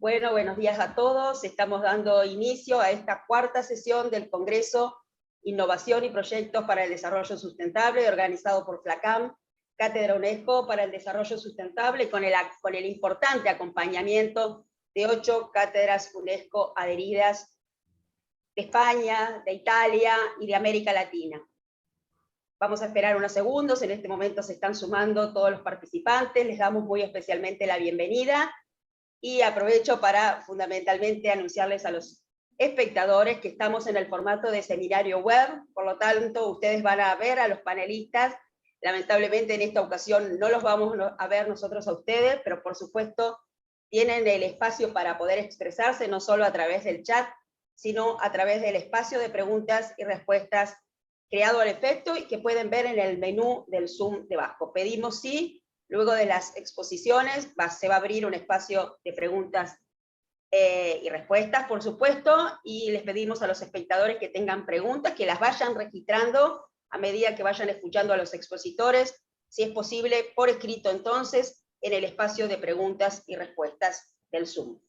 Bueno, buenos días a todos. Estamos dando inicio a esta cuarta sesión del Congreso Innovación y Proyectos para el Desarrollo Sustentable, organizado por FLACAM, Cátedra UNESCO para el Desarrollo Sustentable, con el importante acompañamiento de 8 cátedras UNESCO adheridas de España, de Italia y de América Latina. Vamos a esperar unos segundos, en este momento se están sumando todos los participantes, les damos muy especialmente la bienvenida, y aprovecho para fundamentalmente anunciarles a los espectadores que estamos en el formato de seminario web, por lo tanto ustedes van a ver a los panelistas. Lamentablemente en esta ocasión no los vamos a ver nosotros a ustedes, pero por supuesto tienen el espacio para poder expresarse, no solo a través del chat, sino a través del espacio de preguntas y respuestas creado al efecto y que pueden ver en el menú del Zoom debajo. Pedimos sí. Luego de las exposiciones se va a abrir un espacio de preguntas y respuestas, por supuesto, y les pedimos a los espectadores que tengan preguntas, que las vayan registrando a medida que vayan escuchando a los expositores, si es posible, por escrito entonces, en el espacio de preguntas y respuestas del Zoom.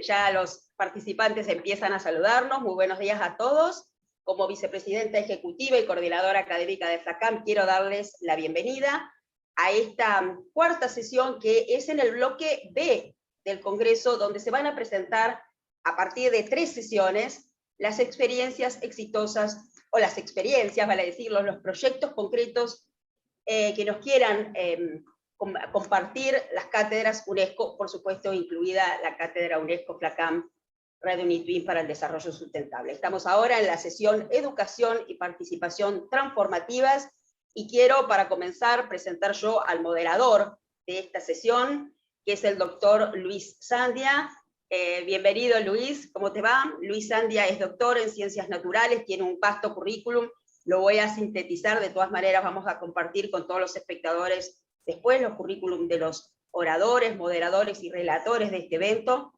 Ya los participantes empiezan a saludarnos. Muy buenos días a todos. Como vicepresidenta ejecutiva y coordinadora académica de FLACAM, quiero darles la bienvenida a esta cuarta sesión que es en el bloque B del Congreso, donde se van a presentar a partir de 3 sesiones las experiencias exitosas, o las experiencias, vale decirlo, los proyectos concretos que nos quieran compartir las cátedras UNESCO, por supuesto incluida la cátedra UNESCO FLACAM Red UNITWIN para el Desarrollo Sustentable. Estamos ahora en la sesión Educación y Participación Transformativas, y quiero, para comenzar, presentar yo al moderador de esta sesión, que es el doctor Luis Sandia. Bienvenido, Luis, ¿cómo te va? Luis Sandia es doctor en Ciencias Naturales, tiene un vasto currículum, lo voy a sintetizar, de todas maneras vamos a compartir con todos los espectadores después los currículum de los oradores, moderadores y relatores de este evento.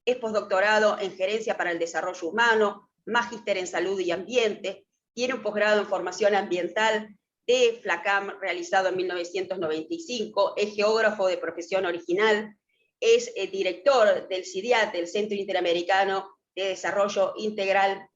Es postdoctorado en Gerencia para el Desarrollo Humano, magíster en Salud y Ambiente, tiene un posgrado en Formación Ambiental de FLACAM realizado en 1995, es geógrafo de profesión original, es director del CIDIAT, el Centro Interamericano de Desarrollo Integral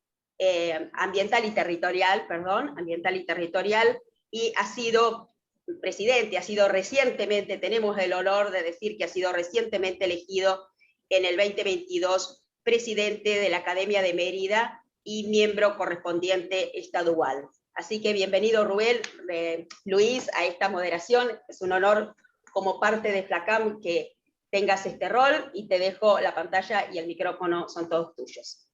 Ambiental y Territorial, y ha sido presidente, ha sido recientemente, tenemos el honor de decir que ha sido recientemente elegido en el 2022 presidente de la Academia de Mérida y miembro correspondiente estadual. Así que bienvenido Luis a esta moderación, es un honor como parte de FLACAM que tengas este rol, y te dejo la pantalla y el micrófono, son todos tuyos.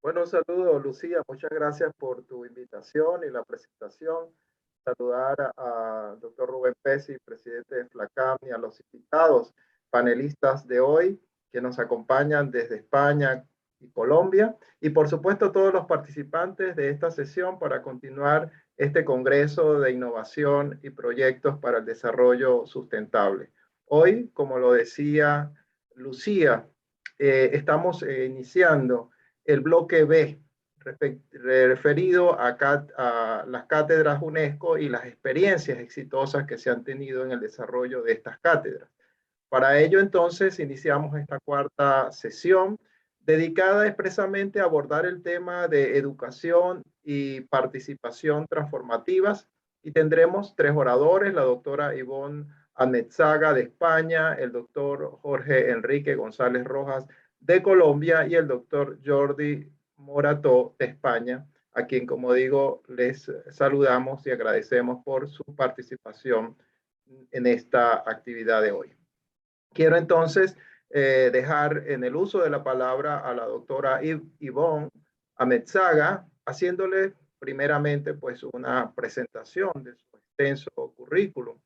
Bueno, saludos Lucía, muchas gracias por tu invitación y la presentación. Saludar al doctor Rubén Pesci, presidente de FLACAM, y a los invitados panelistas de hoy que nos acompañan desde España y Colombia, y por supuesto todos los participantes de esta sesión para continuar este Congreso de Innovación y Proyectos para el Desarrollo Sustentable. Hoy, como lo decía Lucía, estamos iniciando el bloque B, referido a las cátedras UNESCO y las experiencias exitosas que se han tenido en el desarrollo de estas cátedras. Para ello, entonces, iniciamos esta cuarta sesión dedicada expresamente a abordar el tema de educación y participación transformativas, y tendremos 3 oradores, la doctora Ivonne Amezaga de España, el doctor Jorge Enrique González Rojas de Colombia y el doctor Jordi Morató de España, a quien, como digo, les saludamos y agradecemos por su participación en esta actividad de hoy. Quiero entonces dejar en el uso de la palabra a la doctora Ivonne Amezaga, haciéndole primeramente pues una presentación de su extenso currículum.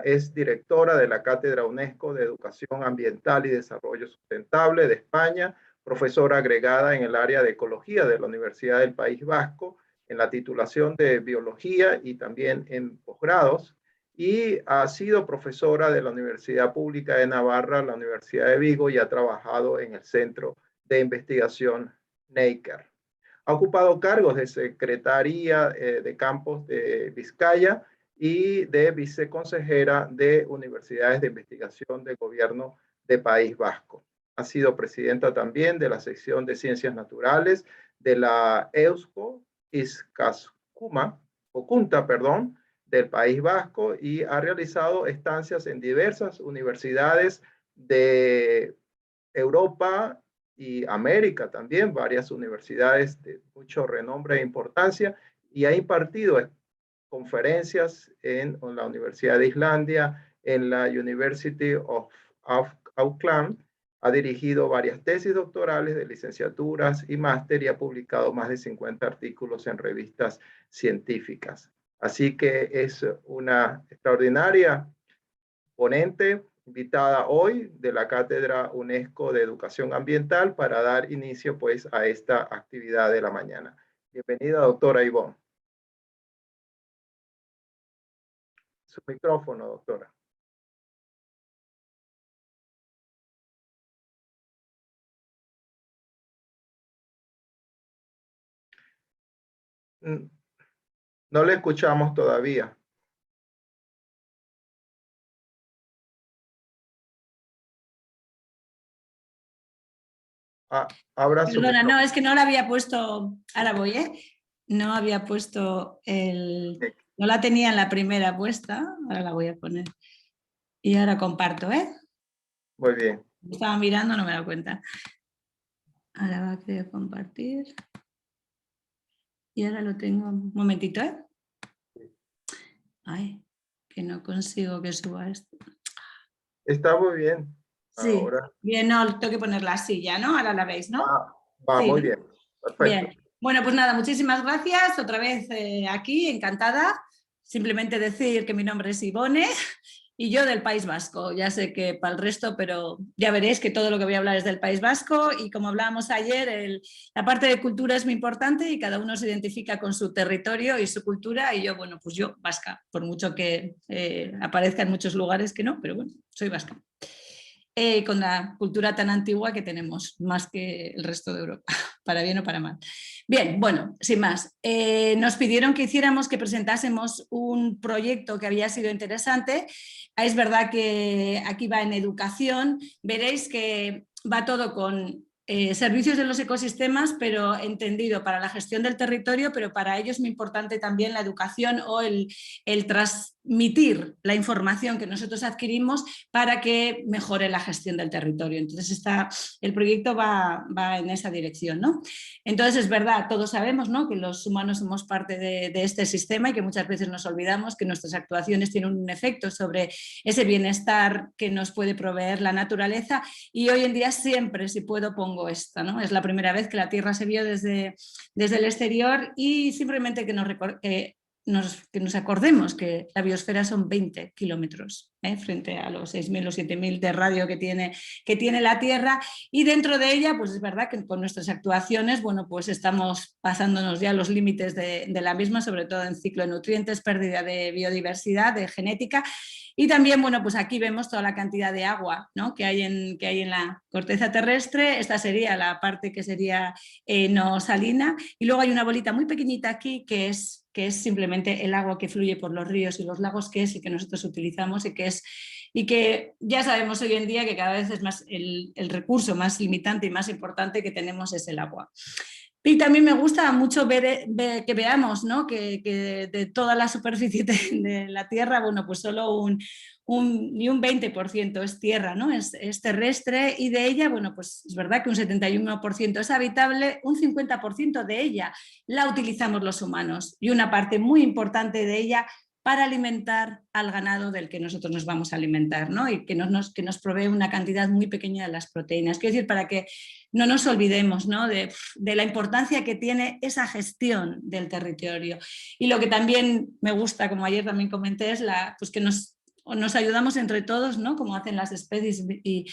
Es directora de la Cátedra UNESCO de Educación Ambiental y Desarrollo Sustentable de España, profesora agregada en el área de Ecología de la Universidad del País Vasco, en la titulación de Biología y también en posgrados, y ha sido profesora de la Universidad Pública de Navarra, la Universidad de Vigo, y ha trabajado en el Centro de Investigación NEICAR. Ha ocupado cargos de Secretaría de Campos de Vizcaya y de viceconsejera de Universidades de Investigación del Gobierno de País Vasco. Ha sido presidenta también de la sección de Ciencias Naturales de la Eusko Iztaccuna, del País Vasco, y ha realizado estancias en diversas universidades de Europa y América también, varias universidades de mucho renombre e importancia, y ha impartido conferencias en la Universidad de Islandia, en la University of Auckland. Ha dirigido varias tesis doctorales de licenciaturas y máster y ha publicado más de 50 artículos en revistas científicas. Así que es una extraordinaria ponente invitada hoy de la Cátedra UNESCO de Educación Ambiental para dar inicio pues a esta actividad de la mañana. Bienvenida, doctora Ivonne. Su micrófono, doctora. No le escuchamos todavía. Abra su Perdona, micrófono. no, es que no la había puesto, ahora voy, no había puesto no la tenía en la primera puesta, ahora la voy a poner. Y ahora comparto, Muy bien. Estaba mirando, no me he dado cuenta. Ahora va a querer compartir. Y ahora lo tengo, un momentito, Ay, que no consigo que suba esto. Está muy bien. Sí, ahora. Bien, no, tengo que ponerla así ya, ¿no? Ahora la veis, ¿no? Va Sí, muy ¿no? bien. Perfecto. Bien. Bueno, pues nada, muchísimas gracias. Otra vez aquí, encantada. Simplemente decir que mi nombre es Ivonne y yo del País Vasco. Ya sé que para el resto, pero ya veréis que todo lo que voy a hablar es del País Vasco y como hablábamos ayer, la parte de cultura es muy importante y cada uno se identifica con su territorio y su cultura y yo, bueno, pues yo vasca, por mucho que aparezca en muchos lugares que no, pero bueno, soy vasca. Con la cultura tan antigua que tenemos, más que el resto de Europa, para bien o para mal. Bien, bueno, sin más. Nos pidieron que hiciéramos, que presentásemos un proyecto que había sido interesante. Es verdad que aquí va en educación, veréis que va todo con servicios de los ecosistemas, pero entendido para la gestión del territorio, pero para ello es muy importante también la educación o el transmitir la información que nosotros adquirimos para que mejore la gestión del territorio. Entonces el proyecto va en esa dirección, ¿no? Entonces es verdad, todos sabemos, ¿no?, que los humanos somos parte de este sistema y que muchas veces nos olvidamos que nuestras actuaciones tienen un efecto sobre ese bienestar que nos puede proveer la naturaleza y hoy en día siempre, si puedo, pongo esta, ¿no? Es la primera vez que la Tierra se vio desde el exterior y simplemente que nos acordemos que la biosfera son 20 kilómetros frente a los 6.000 o 7.000 de radio que tiene la Tierra y dentro de ella pues es verdad que con nuestras actuaciones bueno pues estamos pasándonos ya los límites de la misma, sobre todo en ciclo de nutrientes, pérdida de biodiversidad, de genética y también bueno pues aquí vemos toda la cantidad de agua, ¿no?, que hay en la corteza terrestre. Esta sería la parte que sería no salina y luego hay una bolita muy pequeñita aquí que es simplemente el agua que fluye por los ríos y los lagos, que es el que nosotros utilizamos y que ya sabemos hoy en día que cada vez es más el recurso más limitante y más importante que tenemos es el agua. Y también me gusta mucho que veamos, ¿no?, que de toda la superficie de la Tierra, bueno, pues solo ni un 20% es tierra, ¿no?, es terrestre y de ella, bueno, pues es verdad que un 71% es habitable, un 50% de ella la utilizamos los humanos y una parte muy importante de ella para alimentar al ganado del que nosotros nos vamos a alimentar, ¿no?, y que nos provee una cantidad muy pequeña de las proteínas. Quiero decir, para que no nos olvidemos, ¿no?, de la importancia que tiene esa gestión del territorio. Y lo que también me gusta, como ayer también comenté, es pues que nos ayudamos entre todos, ¿no?, como hacen las especies y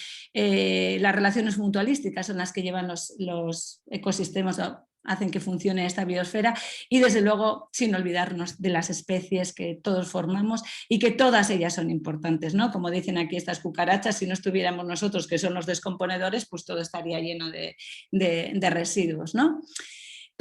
las relaciones mutualísticas son las que llevan los ecosistemas, hacen que funcione esta biosfera y desde luego sin olvidarnos de las especies que todos formamos y que todas ellas son importantes, ¿no? Como dicen aquí estas cucarachas, si no estuviéramos nosotros que son los descomponedores, pues todo estaría lleno de residuos, ¿no?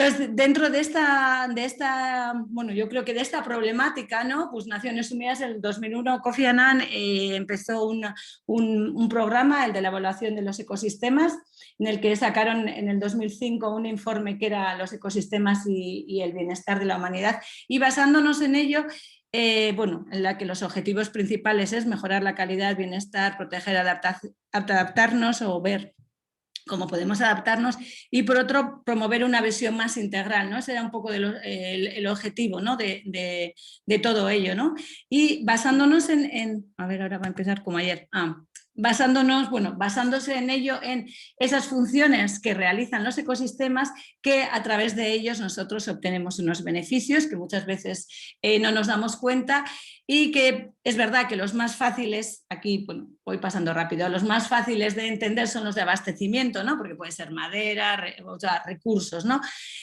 Entonces, dentro de esta, bueno, yo creo que de esta problemática, ¿no? Pues Naciones Unidas en el 2001, Kofi Annan empezó un programa, el de la evaluación de los ecosistemas, en el que sacaron en el 2005 un informe que era los ecosistemas y el bienestar de la humanidad, y basándonos en ello, bueno, en la que los objetivos principales es mejorar la calidad, bienestar, proteger, adaptarnos o ver cómo podemos adaptarnos, y por otro promover una visión más integral, ¿no? Ese era un poco el objetivo, ¿no? de todo ello, ¿no? Y basándonos a ver, ahora va a empezar como ayer, basándose en ello, en esas funciones que realizan los ecosistemas, que a través de ellos nosotros obtenemos unos beneficios que muchas veces no nos damos cuenta, y que es verdad que los más fáciles, aquí bueno, voy pasando rápido, los más fáciles de entender son los de abastecimiento, ¿no? Porque puede ser madera, recursos, ¿no?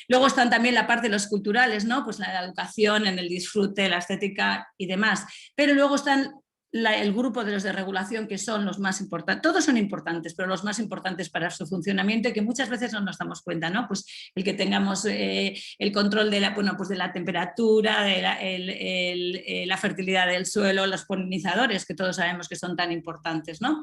Luego están también la parte de los culturales, ¿no? Pues la educación, en el disfrute, la estética y demás. Pero luego están el grupo de los de regulación, que son los más importantes. Todos son importantes, pero los más importantes para su funcionamiento, y que muchas veces no nos damos cuenta, ¿no? Pues el que tengamos el control de pues de la temperatura, de la fertilidad del suelo, los polinizadores, que todos sabemos que son tan importantes, ¿no?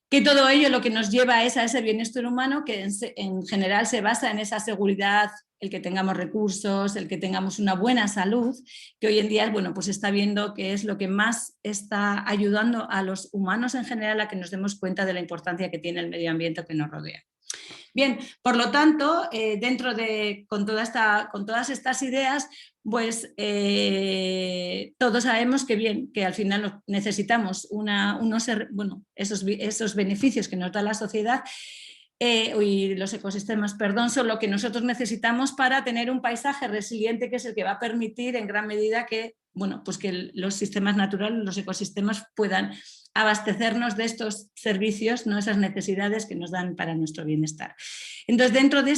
Que todo ello lo que nos lleva es a ese bienestar humano, que en general se basa en esa seguridad, el que tengamos recursos, el que tengamos una buena salud, que hoy en día, bueno, pues está viendo que es lo que más está ayudando a los humanos en general a que nos demos cuenta de la importancia que tiene el medio ambiente que nos rodea. Bien, por lo tanto, con todas estas ideas, pues todos sabemos que al final necesitamos esos beneficios que nos da la sociedad y los ecosistemas, perdón, son lo que nosotros necesitamos para tener un paisaje resiliente, que es el que va a permitir en gran medida que, bueno, pues que los sistemas naturales, los ecosistemas puedan abastecernos de estos servicios, ¿no? Esas necesidades que nos dan para nuestro bienestar. Entonces, dentro de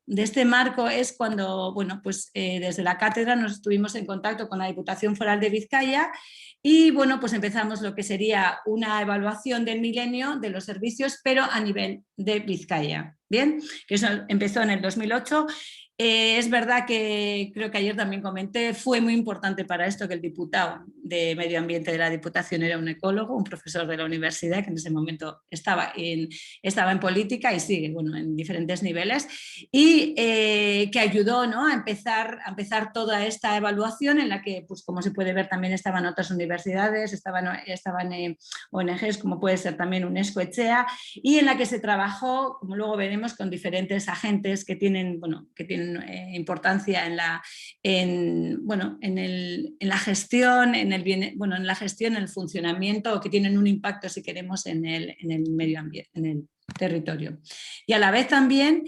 este marco es cuando, bueno, pues desde la cátedra nos estuvimos en contacto con la Diputación Foral de Vizcaya, y bueno, pues empezamos lo que sería una evaluación del milenio de los servicios, pero a nivel de Vizcaya. Bien, que eso empezó en el 2008. Es verdad que creo que ayer también comenté, fue muy importante para esto que el diputado de Medio Ambiente de la Diputación era un ecólogo, un profesor de la universidad que en ese momento estaba en política y sigue, bueno, en diferentes niveles, y que ayudó, ¿no? a empezar toda esta evaluación, en la que, pues como se puede ver, también estaban otras universidades, estaban ONGs como puede ser también UNESCO, ETxEA, y en la que se trabajó, como luego veremos, con diferentes agentes que tienen importancia en la gestión, en el funcionamiento, o que tienen un impacto, si queremos, en el medio ambiente, en el territorio. Y a la vez también,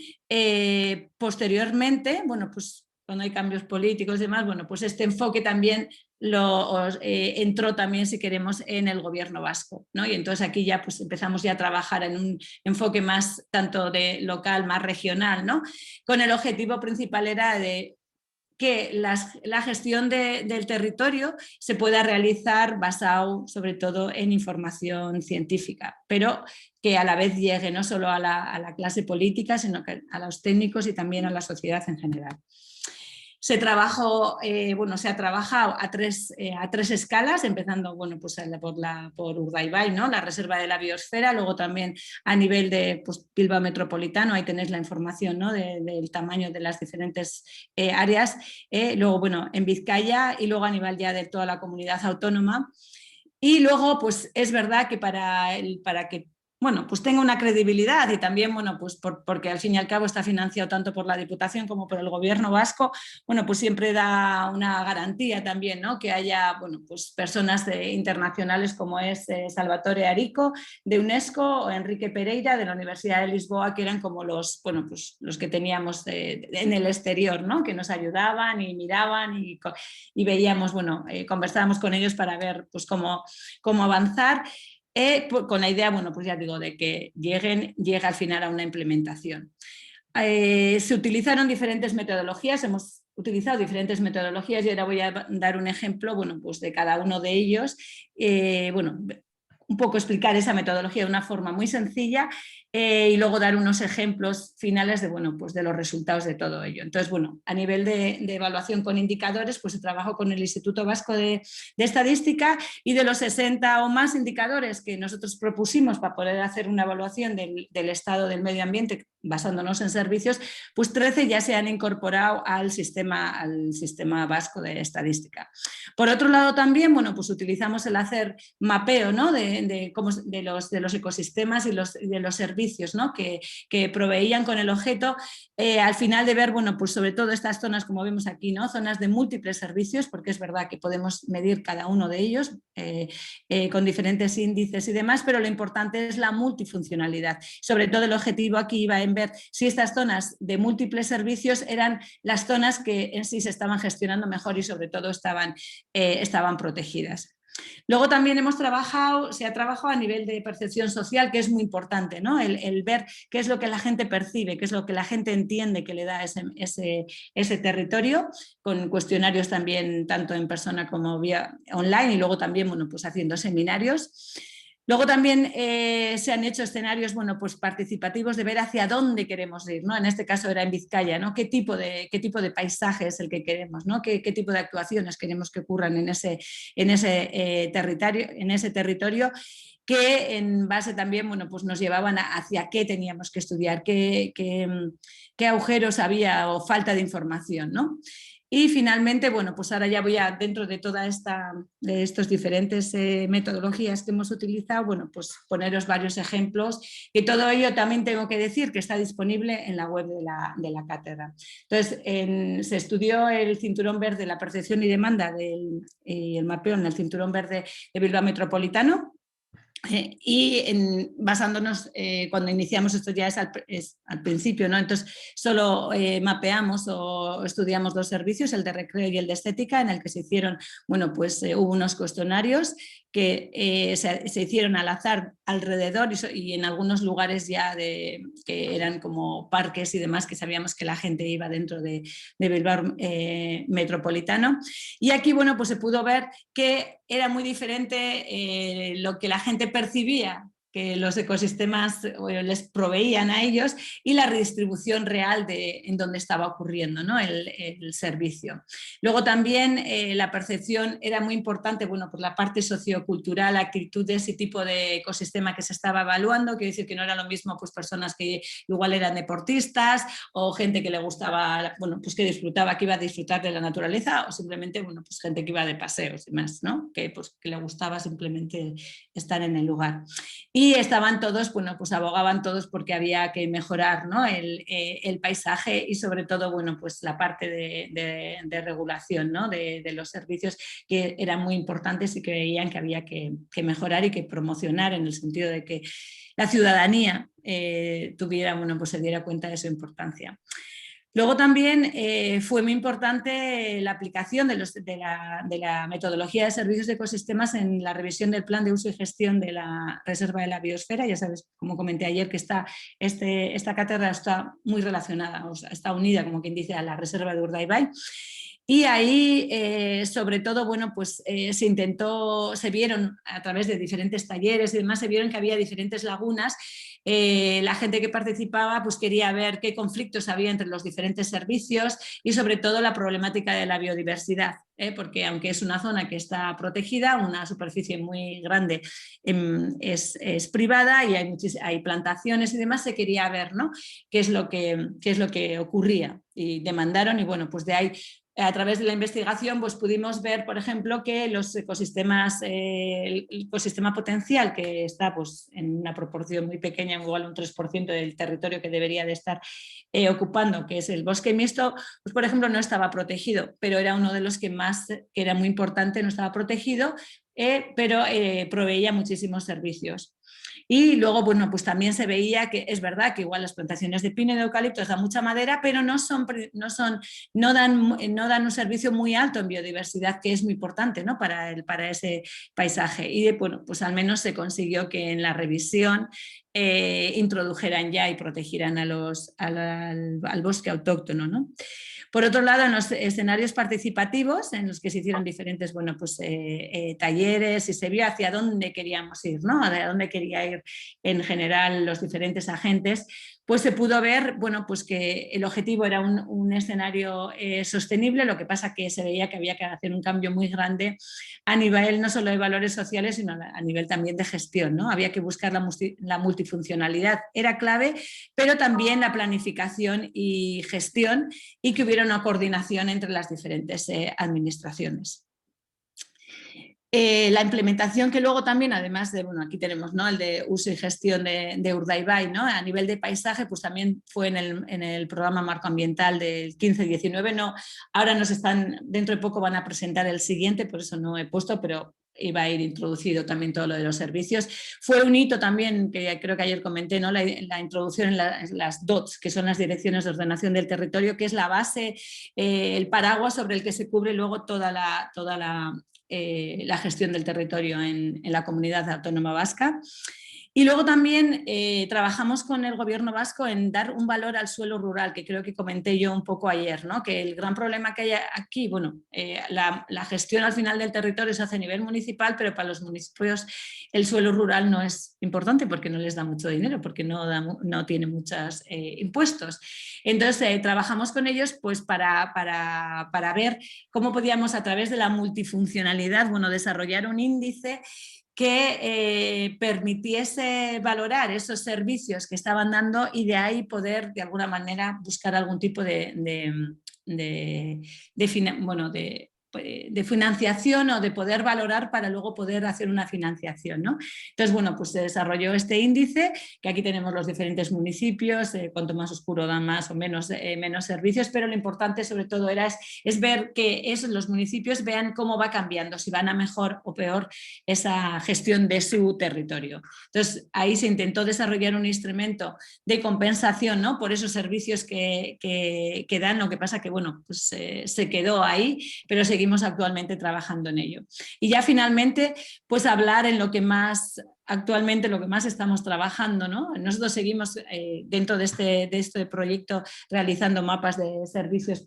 posteriormente, bueno, pues cuando hay cambios políticos y demás, bueno, pues este enfoque también entró también, si queremos, en el gobierno vasco, ¿no? Y entonces aquí ya pues empezamos ya a trabajar en un enfoque más tanto de local, más regional, ¿no? Con el objetivo principal era de que la gestión del territorio se pueda realizar basado sobre todo en información científica, pero que a la vez llegue no solo a la clase política, sino que a los técnicos y también a la sociedad en general. Se ha trabajado a tres escalas, empezando bueno, pues por Urdaibai, ¿no? La reserva de la biosfera, luego también a nivel de pues, Bilbao metropolitano, ahí tenéis la información, ¿no? del tamaño de las diferentes áreas, luego bueno, en Vizcaya, y luego a nivel ya de toda la comunidad autónoma. Y luego pues es verdad que para que bueno, pues tenga una credibilidad, y también, bueno, pues porque al fin y al cabo está financiado tanto por la Diputación como por el Gobierno vasco, bueno, pues siempre da una garantía también, ¿no? Que haya, bueno, pues personas internacionales como es Salvatore Arico de UNESCO, o Enrique Pereira de la Universidad de Lisboa, que eran como los que teníamos en el exterior, ¿no? Que nos ayudaban y miraban y veíamos, bueno, conversábamos con ellos para ver pues cómo avanzar. Con la idea, bueno, pues ya digo, de que llegue al final a una implementación. Se utilizaron diferentes metodologías, hemos utilizado diferentes metodologías, y ahora voy a dar un ejemplo, bueno, pues de cada uno de ellos. Un poco explicar esa metodología de una forma muy sencilla, y luego dar unos ejemplos finales de, bueno, pues de los resultados de todo ello. Entonces, bueno, a nivel de evaluación con indicadores, pues se trabajó con el Instituto Vasco de Estadística, y de los 60 o más indicadores que nosotros propusimos para poder hacer una evaluación del estado del medio ambiente basándonos en servicios, pues 13 ya se han incorporado al sistema vasco de estadística. Por otro lado también, bueno, pues utilizamos el hacer mapeo, ¿no? de los ecosistemas y de los servicios, ¿no? que proveían con el objeto, al final de ver, bueno, pues sobre todo estas zonas, como vemos aquí, ¿no? Zonas de múltiples servicios, porque es verdad que podemos medir cada uno de ellos con diferentes índices y demás, pero lo importante es la multifuncionalidad. Sobre todo el objetivo aquí iba en ver si estas zonas de múltiples servicios eran las zonas que en sí se estaban gestionando mejor y sobre todo estaban protegidas. Luego también se ha trabajado a nivel de percepción social, que es muy importante, ¿no? El ver qué es lo que la gente percibe, qué es lo que la gente entiende que le da ese territorio, con cuestionarios también tanto en persona como vía online, y luego también, bueno, pues haciendo seminarios. Luego también se han hecho escenarios, bueno, pues participativos, de ver hacia dónde queremos ir, ¿no? En este caso era en Vizcaya, ¿no? ¿Qué tipo de paisaje es el que queremos, ¿no? ¿Qué tipo de actuaciones queremos que ocurran en ese territorio? Que en base también, bueno, pues nos llevaban hacia qué teníamos que estudiar, qué agujeros había o falta de información, ¿no? Y finalmente, bueno, pues ahora ya voy a, dentro de toda de estos diferentes metodologías que hemos utilizado, bueno, pues poneros varios ejemplos, que todo ello también tengo que decir que está disponible en la web de la cátedra. Entonces, se estudió el cinturón verde, la percepción y demanda y el mapeo en el cinturón verde de Bilbao Metropolitano. Basándonos, cuando iniciamos esto ya es al principio, ¿no? Entonces solo mapeamos o estudiamos dos servicios, el de recreo y el de estética, en el que se hicieron, bueno, pues hubo unos cuestionarios que se hicieron al azar alrededor y en algunos lugares ya que eran como parques y demás, que sabíamos que la gente iba dentro de Bilbao Metropolitano. Y aquí, bueno, pues se pudo ver que era muy diferente lo que la gente percibía que los ecosistemas les proveían a ellos y la redistribución real en donde estaba ocurriendo, ¿no? el servicio. Luego también la percepción era muy importante, bueno, por la parte sociocultural, actitudes y tipo de ecosistema que se estaba evaluando. Quiero decir que no era lo mismo pues personas que igual eran deportistas o gente que le gustaba, bueno, pues que disfrutaba, que iba a disfrutar de la naturaleza, o simplemente, bueno, pues gente que iba de paseos y más, ¿no? Que le gustaba simplemente estar en el lugar. Y estaban todos, bueno, pues abogaban todos porque había que mejorar, ¿no? el paisaje y sobre todo, bueno, pues la parte de regulación, ¿no? de los servicios, que eran muy importantes y que veían que había que mejorar y que promocionar, en el sentido de que la ciudadanía tuviera, bueno, pues se diera cuenta de su importancia. Luego también fue muy importante la aplicación de la metodología de servicios de ecosistemas en la revisión del plan de uso y gestión de la Reserva de la Biosfera. Ya sabes, como comenté ayer, que esta cátedra está muy relacionada, o sea, está unida, como quien dice, a la Reserva de Urdaibai. Y ahí, sobre todo, bueno, pues se vieron a través de diferentes talleres y demás, se vieron que había diferentes lagunas. La gente que participaba pues quería ver qué conflictos había entre los diferentes servicios y sobre todo la problemática de la biodiversidad, porque aunque es una zona que está protegida, una superficie muy grande es privada y hay plantaciones y demás, se quería ver, ¿no? qué es lo que ocurría, y demandaron, y bueno, pues de ahí, a través de la investigación, pues pudimos ver, por ejemplo, que los ecosistemas, el ecosistema potencial, que está pues, en una proporción muy pequeña, igual un 3% del territorio que debería de estar ocupando, que es el bosque mixto, pues por ejemplo no estaba protegido, pero era uno de los que era muy importante, no estaba protegido, pero proveía muchísimos servicios. Y luego, bueno, pues también se veía que es verdad que igual las plantaciones de pino y de eucaliptos dan mucha madera, pero no dan un servicio muy alto en biodiversidad, que es muy importante, ¿no? para ese paisaje. Y bueno, pues al menos se consiguió que en la revisión introdujeran ya y protegieran al bosque autóctono, ¿no? Por otro lado, en los escenarios participativos, en los que se hicieron diferentes bueno, pues, talleres y se vio hacia dónde queríamos ir, ¿no? Hacia dónde quería ir en general los diferentes agentes, pues se pudo ver bueno, pues que el objetivo era un escenario sostenible, lo que pasa que se veía que había que hacer un cambio muy grande a nivel no solo de valores sociales, sino a nivel también de gestión, ¿no? Había que buscar la multifuncionalidad, era clave, pero también la planificación y gestión y que hubiera una coordinación entre las diferentes administraciones. La implementación que luego también, además de, bueno, aquí tenemos, ¿no?, el de uso y gestión de Urdaibai, ¿no?, a nivel de paisaje, pues también fue en el programa marco ambiental del 15-19, no, ahora nos están, dentro de poco van a presentar el siguiente, por eso no he puesto, pero iba a ir introducido también todo lo de los servicios. Fue un hito también, que creo que ayer comenté, ¿no?, la introducción en las DOTS, que son las Direcciones de Ordenación del Territorio, que es la base, el paraguas sobre el que se cubre luego toda la gestión del territorio en la comunidad autónoma vasca. Y luego también trabajamos con el gobierno vasco en dar un valor al suelo rural, que creo que comenté yo un poco ayer, ¿no?, que el gran problema que hay aquí, bueno, la gestión al final del territorio se hace a nivel municipal, pero para los municipios el suelo rural no es importante porque no les da mucho dinero, porque no tiene muchos impuestos. Entonces trabajamos con ellos pues para ver cómo podíamos a través de la multifuncionalidad, bueno, desarrollar un índice que permitiese valorar esos servicios que estaban dando y de ahí poder de alguna manera buscar algún tipo de financiación o de poder valorar para luego poder hacer una financiación, ¿no? Entonces, bueno, pues se desarrolló este índice, que aquí tenemos los diferentes municipios, cuanto más oscuro dan más o menos servicios, pero lo importante sobre todo es ver que los municipios vean cómo va cambiando, si van a mejor o peor esa gestión de su territorio. Entonces, ahí se intentó desarrollar un instrumento de compensación, ¿no?, por esos servicios que dan, lo que pasa que, bueno, pues se quedó ahí, pero seguimos actualmente trabajando en ello. Y ya finalmente, pues hablar en lo que más actualmente estamos trabajando, ¿no? Nosotros seguimos dentro de este proyecto realizando mapas de servicios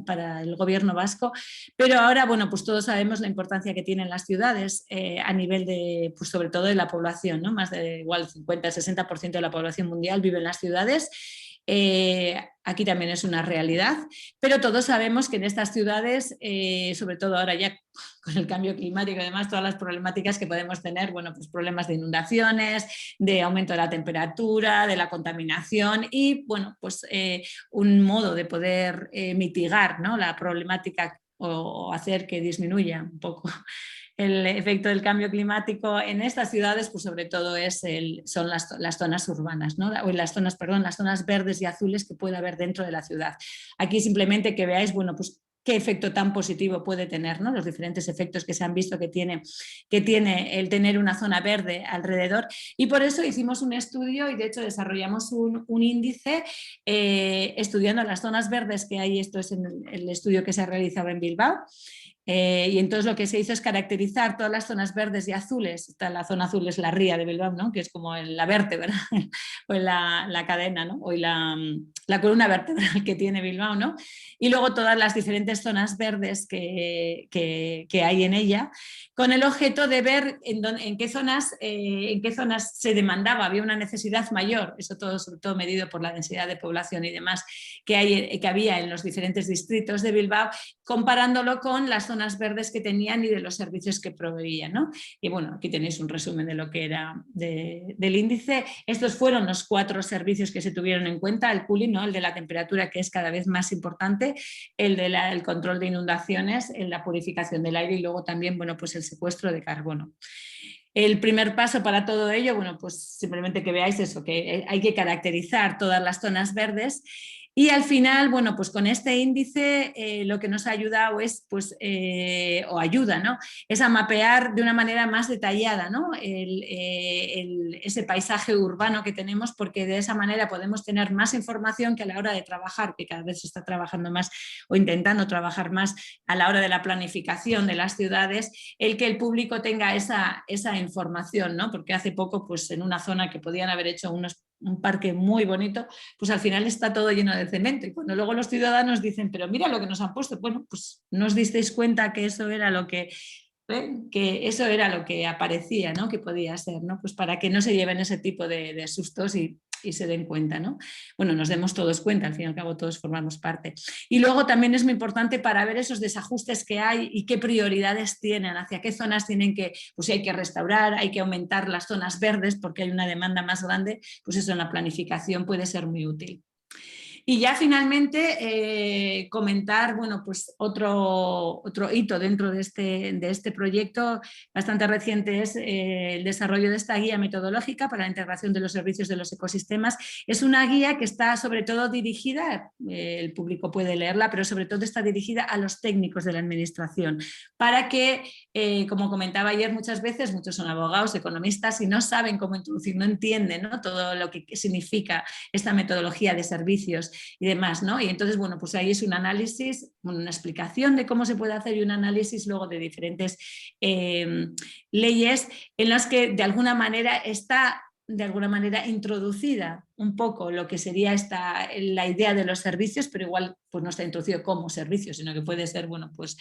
para el gobierno vasco, pero ahora, bueno, pues todos sabemos la importancia que tienen las ciudades a nivel de, pues sobre todo de la población, ¿no? Más de igual 50-60% de la población mundial vive en las ciudades. Aquí también es una realidad, pero todos sabemos que en estas ciudades, sobre todo ahora ya con el cambio climático y además todas las problemáticas que podemos tener, bueno, pues problemas de inundaciones, de aumento de la temperatura, de la contaminación y, bueno, pues un modo de poder mitigar, ¿no?, la problemática o hacer que disminuya un poco el efecto del cambio climático en estas ciudades, pues sobre todo son las zonas urbanas, ¿no?, o las zonas verdes y azules que puede haber dentro de la ciudad. Aquí simplemente que veáis, bueno, pues qué efecto tan positivo puede tener, ¿no?, los diferentes efectos que se han visto que tiene el tener una zona verde alrededor, y por eso hicimos un estudio y de hecho desarrollamos un índice estudiando las zonas verdes que hay. Esto es en el estudio que se ha realizado en Bilbao. Y entonces lo que se hizo es caracterizar todas las zonas verdes y azules. La zona azul es la ría de Bilbao, ¿no?, que es como la vértebra o la cadena, ¿no?, o la columna vertebral que tiene Bilbao, ¿no?, y luego todas las diferentes zonas verdes que hay en ella, con el objeto de ver en qué zonas se demandaba, había una necesidad mayor, eso todo sobre todo medido por la densidad de población y demás que había en los diferentes distritos de Bilbao, comparándolo con las zonas verdes que tenían y de los servicios que proveían, ¿no? Y bueno, aquí tenéis un resumen de lo que era del índice. Estos fueron los 4 servicios que se tuvieron en cuenta: el cooling, ¿no?, el de la temperatura, que es cada vez más importante, el del control de inundaciones, la purificación del aire y luego también, bueno, pues el secuestro de carbono. El primer paso para todo ello, bueno, pues simplemente que veáis eso, que hay que caracterizar todas las zonas verdes. Y al final, bueno, pues con este índice lo que nos ha ayudado es, pues, o ayuda, ¿no?, es a mapear de una manera más detallada, ¿no?, ese paisaje urbano que tenemos, porque de esa manera podemos tener más información que a la hora de trabajar, que cada vez se está trabajando más o intentando trabajar más a la hora de la planificación de las ciudades, el que el público tenga esa información, ¿no?, porque hace poco, pues en una zona que podían haber hecho un parque muy bonito, pues al final está todo lleno de cemento. Y cuando luego los ciudadanos dicen, pero mira lo que nos han puesto, bueno, pues no os disteis cuenta que eso era lo que aparecía, ¿no? Que podía ser, ¿no? Pues para que no se lleven ese tipo de sustos y se den cuenta, ¿no? Bueno, nos demos todos cuenta, al fin y al cabo todos formamos parte. Y luego también es muy importante para ver esos desajustes que hay y qué prioridades tienen, hacia qué zonas tienen que, pues si hay que restaurar, hay que aumentar las zonas verdes porque hay una demanda más grande, pues eso en la planificación puede ser muy útil. Y ya finalmente comentar, bueno, pues otro hito dentro de este proyecto bastante reciente es el desarrollo de esta guía metodológica para la integración de los servicios de los ecosistemas. Es una guía que está sobre todo dirigida, el público puede leerla, pero sobre todo está dirigida a los técnicos de la administración, para que, como comentaba ayer muchas veces, muchos son abogados, economistas y no saben cómo introducir, no entienden, ¿no?, todo lo que significa esta metodología de servicios y demás, ¿no? Y entonces, bueno, pues ahí es un análisis, una explicación de cómo se puede hacer y un análisis luego de diferentes leyes en las que de alguna manera está introducida un poco lo que sería la idea de los servicios, pero igual pues no está introducido como servicio, sino que puede ser, bueno, pues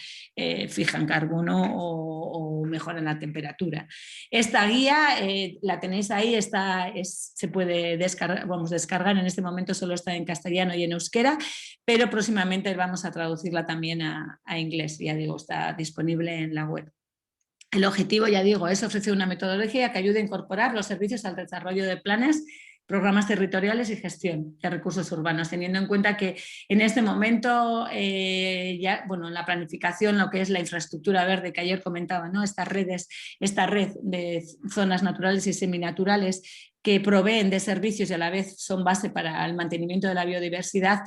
fijan carbono o mejoran la temperatura. Esta guía la tenéis ahí, se puede descargar, en este momento solo está en castellano y en euskera, pero próximamente vamos a traducirla también a inglés, ya digo, está disponible en la web. El objetivo, ya digo, es ofrecer una metodología que ayude a incorporar los servicios al desarrollo de planes, programas territoriales y gestión de recursos urbanos, teniendo en cuenta que en este momento, en la planificación, lo que es la infraestructura verde que ayer comentaba, ¿no?, esta red de zonas naturales y seminaturales que proveen de servicios y a la vez son base para el mantenimiento de la biodiversidad,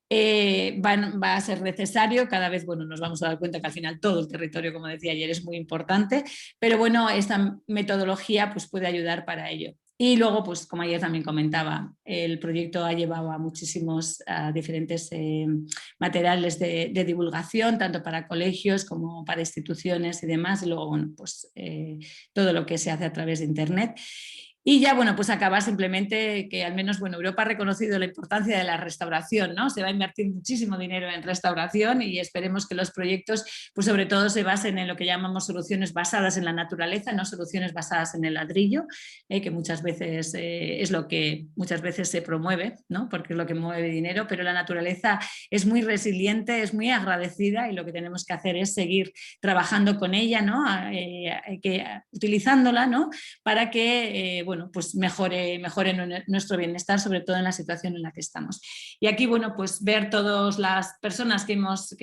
va a ser necesario, cada vez, bueno, nos vamos a dar cuenta que al final todo el territorio, como decía ayer, es muy importante, pero bueno, esta metodología pues puede ayudar para ello. Y luego, pues como ayer también comentaba, el proyecto ha llevado a muchísimos diferentes materiales de divulgación, tanto para colegios como para instituciones y demás, y luego, bueno, pues todo lo que se hace a través de Internet. Y ya, bueno, pues acabar simplemente que al menos, bueno, Europa ha reconocido la importancia de la restauración, ¿no? Se va a invertir muchísimo dinero en restauración y esperemos que los proyectos, pues sobre todo se basen en lo que llamamos soluciones basadas en la naturaleza, no soluciones basadas en el ladrillo, que muchas veces es lo que muchas veces se promueve, ¿no?, porque es lo que mueve dinero, pero la naturaleza es muy resiliente, es muy agradecida y lo que tenemos que hacer es seguir trabajando con ella, ¿no?, utilizándola, ¿no?, para que, bueno, pues mejore nuestro bienestar, sobre todo en la situación en la que estamos. Y aquí, bueno, pues ver todas las personas que hemos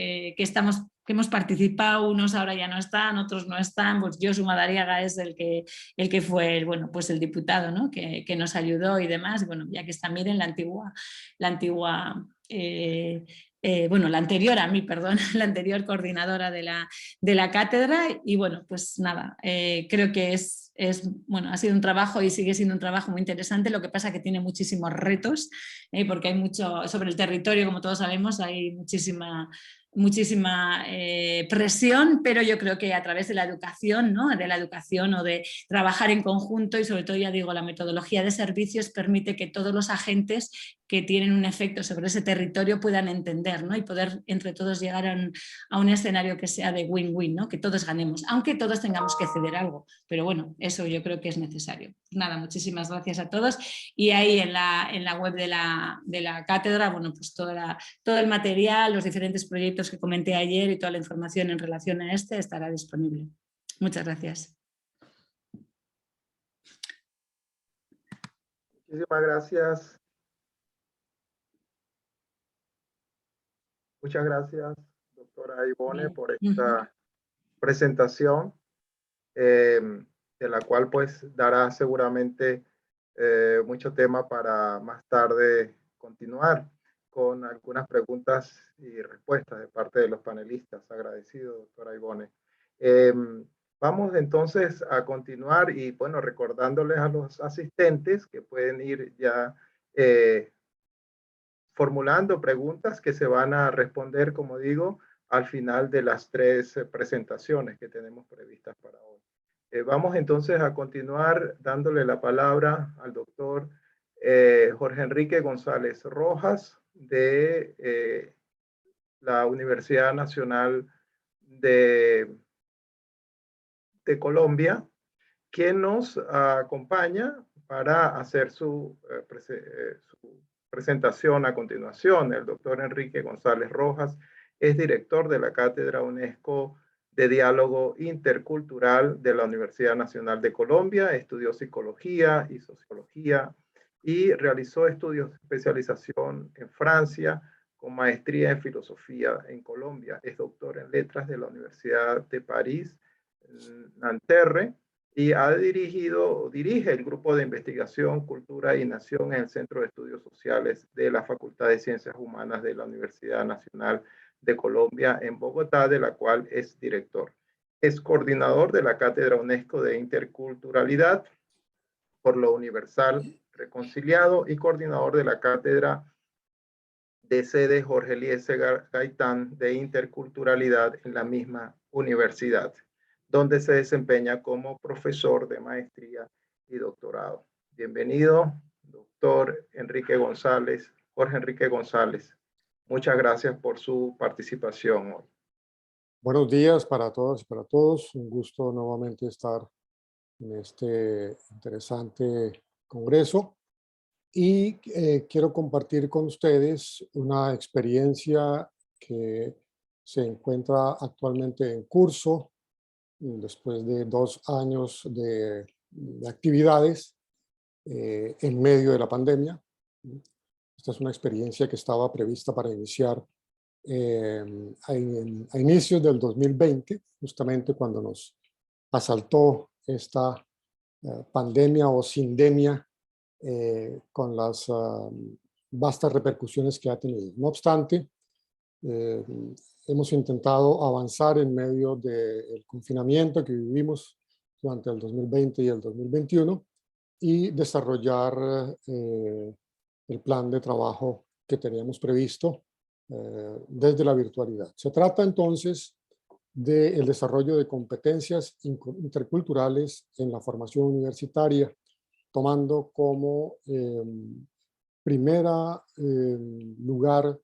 participado, unos ahora ya no están, otros no están, pues Josu Madariaga es el que fue, bueno, pues el diputado, ¿no?, que nos ayudó y demás, y bueno, ya que está, miren, la anterior a mí, perdón, la anterior coordinadora de la cátedra, y bueno, pues nada, creo que bueno, ha sido un trabajo y sigue siendo un trabajo muy interesante, lo que pasa que tiene muchísimos retos, porque hay mucho, sobre el territorio, como todos sabemos, hay muchísima presión, pero yo creo que a través de la educación, ¿no?, de la educación o de trabajar en conjunto y sobre todo, ya digo, la metodología de servicios permite que todos los agentes que tienen un efecto sobre ese territorio puedan entender, ¿no?, y poder entre todos llegar a un escenario que sea de win-win, ¿no?, que todos ganemos, aunque todos tengamos que ceder algo, pero bueno, eso yo creo que es necesario. Pues nada, muchísimas gracias a todos y ahí en la web de la cátedra, bueno, pues todo el material, los diferentes proyectos que comenté ayer y toda la información en relación a este estará disponible. Muchas gracias. Muchísimas gracias. Muchas gracias, doctora Ivone, por esta presentación, de la cual pues dará seguramente mucho tema para más tarde continuar con algunas preguntas y respuestas de parte de los panelistas. Agradecido, doctora Ivone. Vamos entonces a continuar y bueno, recordándoles a los asistentes que pueden ir ya formulando preguntas que se van a responder, como digo, al final de las 3 presentaciones que tenemos previstas para hoy. Vamos entonces a continuar dándole la palabra al doctor Jorge Enrique González Rojas, de la Universidad Nacional de Colombia, quien nos acompaña para hacer su presentación a continuación. El doctor Enrique González Rojas es director de la Cátedra UNESCO de Diálogo Intercultural de la Universidad Nacional de Colombia, estudió psicología y sociología y realizó estudios de especialización en Francia con maestría en filosofía en Colombia. Es doctor en letras de la Universidad de París, Nanterre, y dirige el grupo de investigación, cultura y nación en el Centro de Estudios Sociales de la Facultad de Ciencias Humanas de la Universidad Nacional de Colombia en Bogotá, de la cual es director. Es coordinador de la Cátedra UNESCO de Interculturalidad por lo Universal Reconciliado y coordinador de la Cátedra de sede Jorge Eliezer Gaitán de Interculturalidad en la misma universidad, donde se desempeña como profesor de maestría y doctorado. Bienvenido, doctor Enrique González, Jorge Enrique González. Muchas gracias por su participación hoy. Buenos días para todas y para todos. Un gusto nuevamente estar en este interesante congreso. Y quiero compartir con ustedes una experiencia que se encuentra actualmente en curso después de 2 años de actividades en medio de la pandemia. Esta es una experiencia que estaba prevista para iniciar a inicios del 2020, justamente cuando nos asaltó esta pandemia o sindemia con las vastas repercusiones que ha tenido. No obstante, hemos intentado avanzar en medio del confinamiento que vivimos durante el 2020 y el 2021 y desarrollar el plan de trabajo que teníamos previsto desde la virtualidad. Se trata entonces del desarrollo de competencias interculturales en la formación universitaria, tomando como primera lugar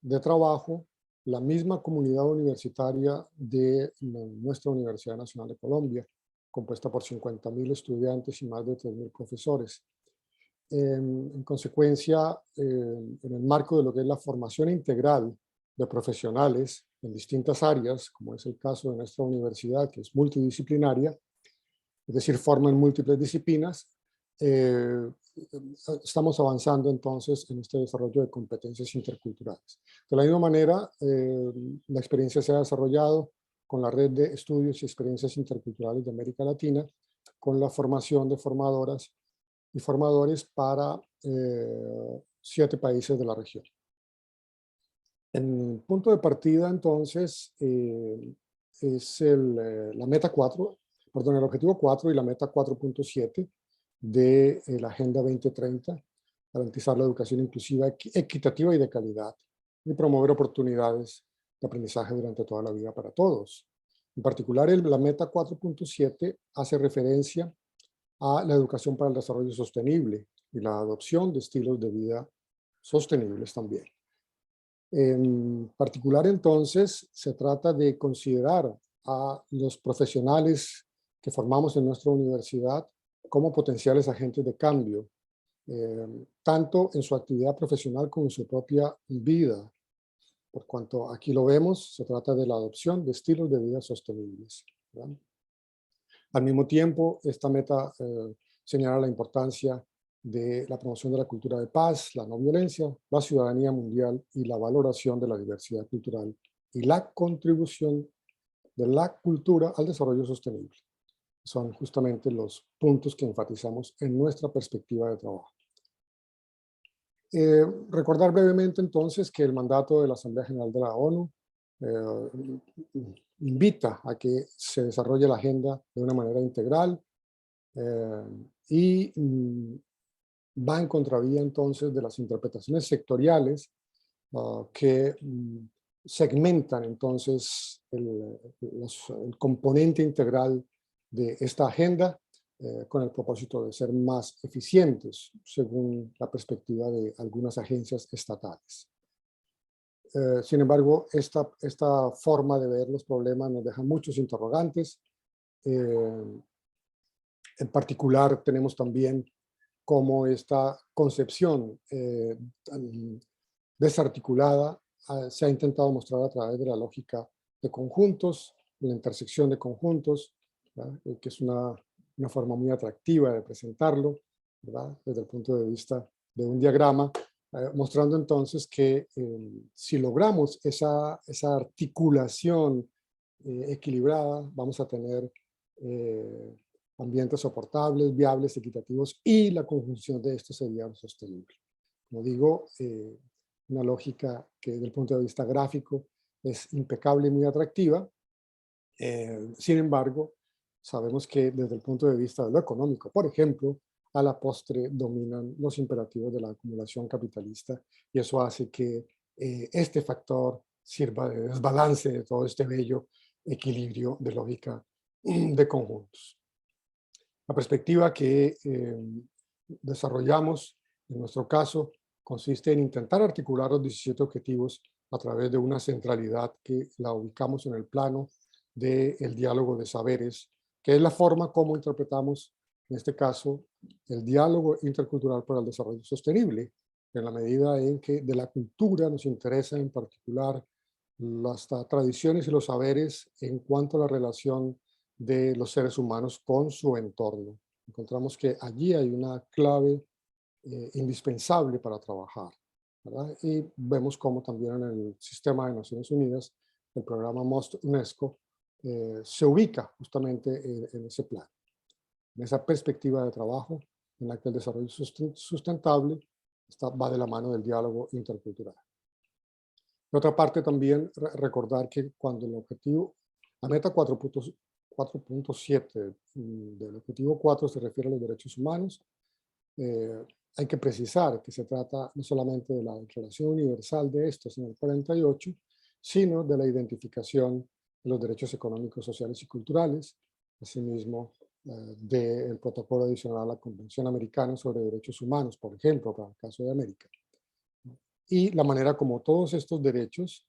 de trabajo la misma comunidad universitaria de nuestra Universidad Nacional de Colombia, compuesta por 50.000 estudiantes y más de 3.000 profesores. En consecuencia, en el marco de lo que es la formación integral de profesionales en distintas áreas, como es el caso de nuestra universidad, que es multidisciplinaria, es decir, forma en múltiples disciplinas, estamos avanzando entonces en este desarrollo de competencias interculturales. De la misma manera, la experiencia se ha desarrollado con la red de estudios y experiencias interculturales de América Latina, con la formación de formadoras y formadores para 7 países de la región. En punto de partida, entonces, es la meta 4, perdón, el objetivo 4 y la meta 4.7 de la Agenda 2030, garantizar la educación inclusiva, equitativa y de calidad, y promover oportunidades de aprendizaje durante toda la vida para todos. En particular, la meta 4.7 hace referencia a la educación para el desarrollo sostenible y la adopción de estilos de vida sostenibles también. En particular, entonces, se trata de considerar a los profesionales que formamos en nuestra universidad como potenciales agentes de cambio, tanto en su actividad profesional como en su propia vida. Por cuanto aquí lo vemos, se trata de la adopción de estilos de vida sostenibles, ¿verdad? Al mismo tiempo, esta meta señala la importancia de la promoción de la cultura de paz, la no violencia, la ciudadanía mundial y la valoración de la diversidad cultural y la contribución de la cultura al desarrollo sostenible. Son justamente los puntos que enfatizamos en nuestra perspectiva de trabajo. Recordar brevemente entonces que el mandato de la Asamblea General de la ONU invita a que se desarrolle la agenda de una manera integral y va en contravía entonces de las interpretaciones sectoriales que segmentan entonces el componente integral de esta agenda con el propósito de ser más eficientes, según la perspectiva de algunas agencias estatales. Sin embargo, esta forma de ver los problemas nos deja muchos interrogantes. En particular, tenemos también cómo esta concepción tan desarticulada se ha intentado mostrar a través de la lógica de conjuntos, la intersección de conjuntos, que es una forma muy atractiva de presentarlo, ¿verdad? Desde el punto de vista de un diagrama, mostrando entonces que si logramos esa articulación equilibrada, vamos a tener ambientes soportables, viables, equitativos, y la conjunción de estos sería sostenible. Como digo, una lógica que desde el punto de vista gráfico es impecable y muy atractiva. Sin embargo, sabemos que desde el punto de vista de lo económico, por ejemplo, a la postre dominan los imperativos de la acumulación capitalista, y eso hace que este factor sirva de desbalance de todo este bello equilibrio de lógica de conjuntos. La perspectiva que desarrollamos en nuestro caso consiste en intentar articular los 17 objetivos a través de una centralidad que la ubicamos en el plano del diálogo de saberes, que es la forma como interpretamos, en este caso, el diálogo intercultural para el desarrollo sostenible, en la medida en que de la cultura nos interesa en particular las tradiciones y los saberes en cuanto a la relación de los seres humanos con su entorno. Encontramos que allí hay una clave indispensable para trabajar, ¿verdad? Y vemos cómo también en el sistema de Naciones Unidas, el programa Most UNESCO, se ubica justamente en ese plan, en esa perspectiva de trabajo en la que el desarrollo sustentable va de la mano del diálogo intercultural. Por otra parte, también recordar que cuando el objetivo, la meta 4.7 del objetivo 4 se refiere a los derechos humanos, hay que precisar que se trata no solamente de la Declaración Universal de estos en el 48, sino de la identificación de los derechos económicos, sociales y culturales, asimismo del protocolo adicional a la Convención Americana sobre Derechos Humanos, por ejemplo, para el caso de América. Y la manera como todos estos derechos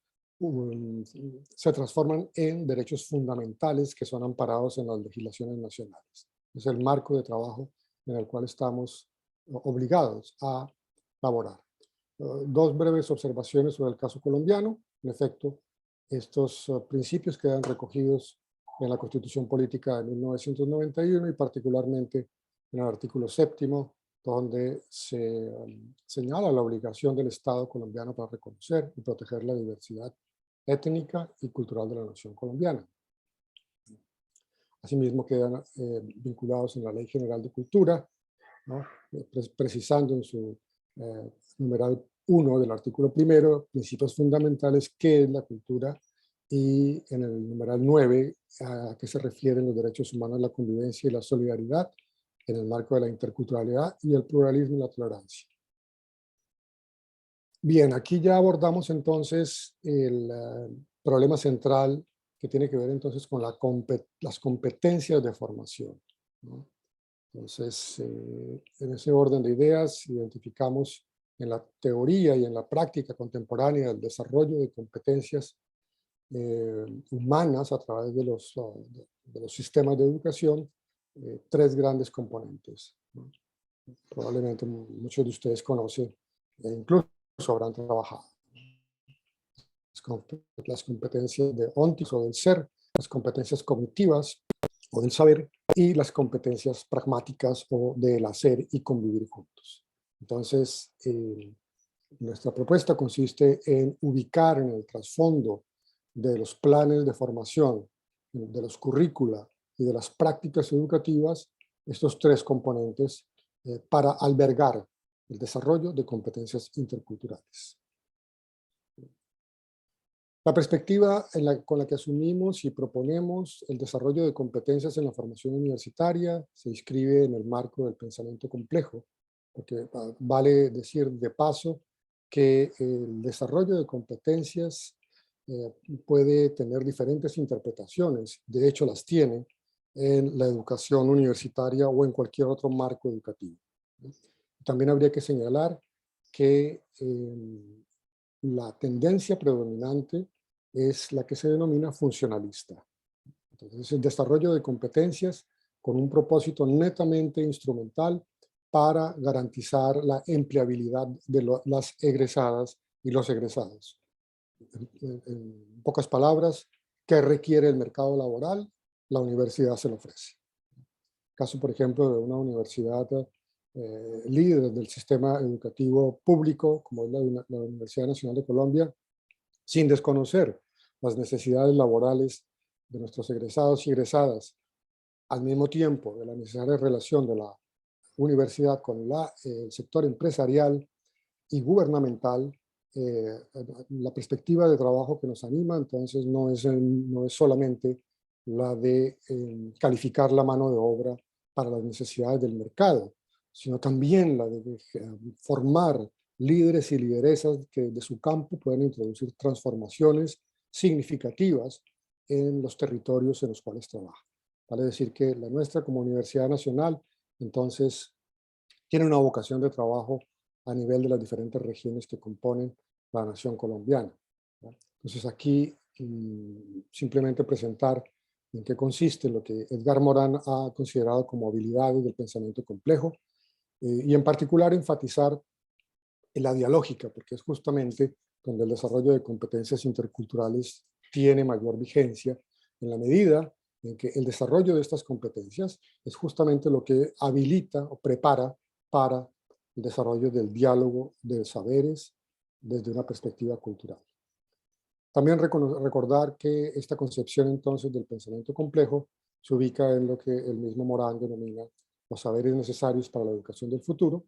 se transforman en derechos fundamentales que son amparados en las legislaciones nacionales. Es el marco de trabajo en el cual estamos obligados a laborar. Dos breves observaciones sobre el caso colombiano. En efecto, estos principios quedan recogidos en la Constitución Política de 1991 y particularmente en el artículo 7º, donde se señala la obligación del Estado colombiano para reconocer y proteger la diversidad étnica y cultural de la nación colombiana. Asimismo, quedan vinculados en la Ley General de Cultura, ¿no? Precisando en su numeral 1 del artículo 1, principios fundamentales, qué es la cultura, y en el numeral 9, a qué se refieren los derechos humanos, la convivencia y la solidaridad, en el marco de la interculturalidad y el pluralismo y la tolerancia. Bien, aquí ya abordamos entonces el problema central que tiene que ver entonces con las competencias de formación, ¿no? Entonces, en ese orden de ideas, identificamos en la teoría y en la práctica contemporánea el desarrollo de competencias humanas a través de los sistemas de educación, tres grandes componentes, ¿no? Probablemente muchos de ustedes conocen e incluso habrán trabajado. Las competencias de ontis o del ser, las competencias cognitivas o del saber, y las competencias pragmáticas o del hacer y convivir juntos. Entonces, nuestra propuesta consiste en ubicar en el trasfondo de los planes de formación, de los currícula y de las prácticas educativas, estos tres componentes para albergar el desarrollo de competencias interculturales. La perspectiva con la que asumimos y proponemos el desarrollo de competencias en la formación universitaria se inscribe en el marco del pensamiento complejo, porque vale decir de paso que el desarrollo de competencias puede tener diferentes interpretaciones, de hecho las tiene, en la educación universitaria o en cualquier otro marco educativo. También habría que señalar que la tendencia predominante es la que se denomina funcionalista. Entonces, el desarrollo de competencias con un propósito netamente instrumental para garantizar la empleabilidad de las egresadas y los egresados. En pocas palabras, ¿qué requiere el mercado laboral? La universidad se lo ofrece. Caso, por ejemplo, de una universidad líder del sistema educativo público, como es la Universidad Nacional de Colombia, sin desconocer las necesidades laborales de nuestros egresados y egresadas, al mismo tiempo de la necesaria relación de la universidad con el sector empresarial y gubernamental, la perspectiva de trabajo que nos anima entonces no es solamente la de calificar la mano de obra para las necesidades del mercado, sino también la de formar líderes y lideresas que de su campo puedan introducir transformaciones significativas en los territorios en los cuales trabaja. Vale decir que la nuestra como Universidad Nacional entonces tiene una vocación de trabajo a nivel de las diferentes regiones que componen la nación colombiana. Entonces aquí simplemente presentar en qué consiste lo que Edgar Morin ha considerado como habilidades del pensamiento complejo y en particular enfatizar en la dialógica, porque es justamente donde el desarrollo de competencias interculturales tiene mayor vigencia en la medida en que el desarrollo de estas competencias es justamente lo que habilita o prepara para el desarrollo del diálogo de saberes desde una perspectiva cultural. También recordar que esta concepción entonces del pensamiento complejo se ubica en lo que el mismo Morin denomina los saberes necesarios para la educación del futuro,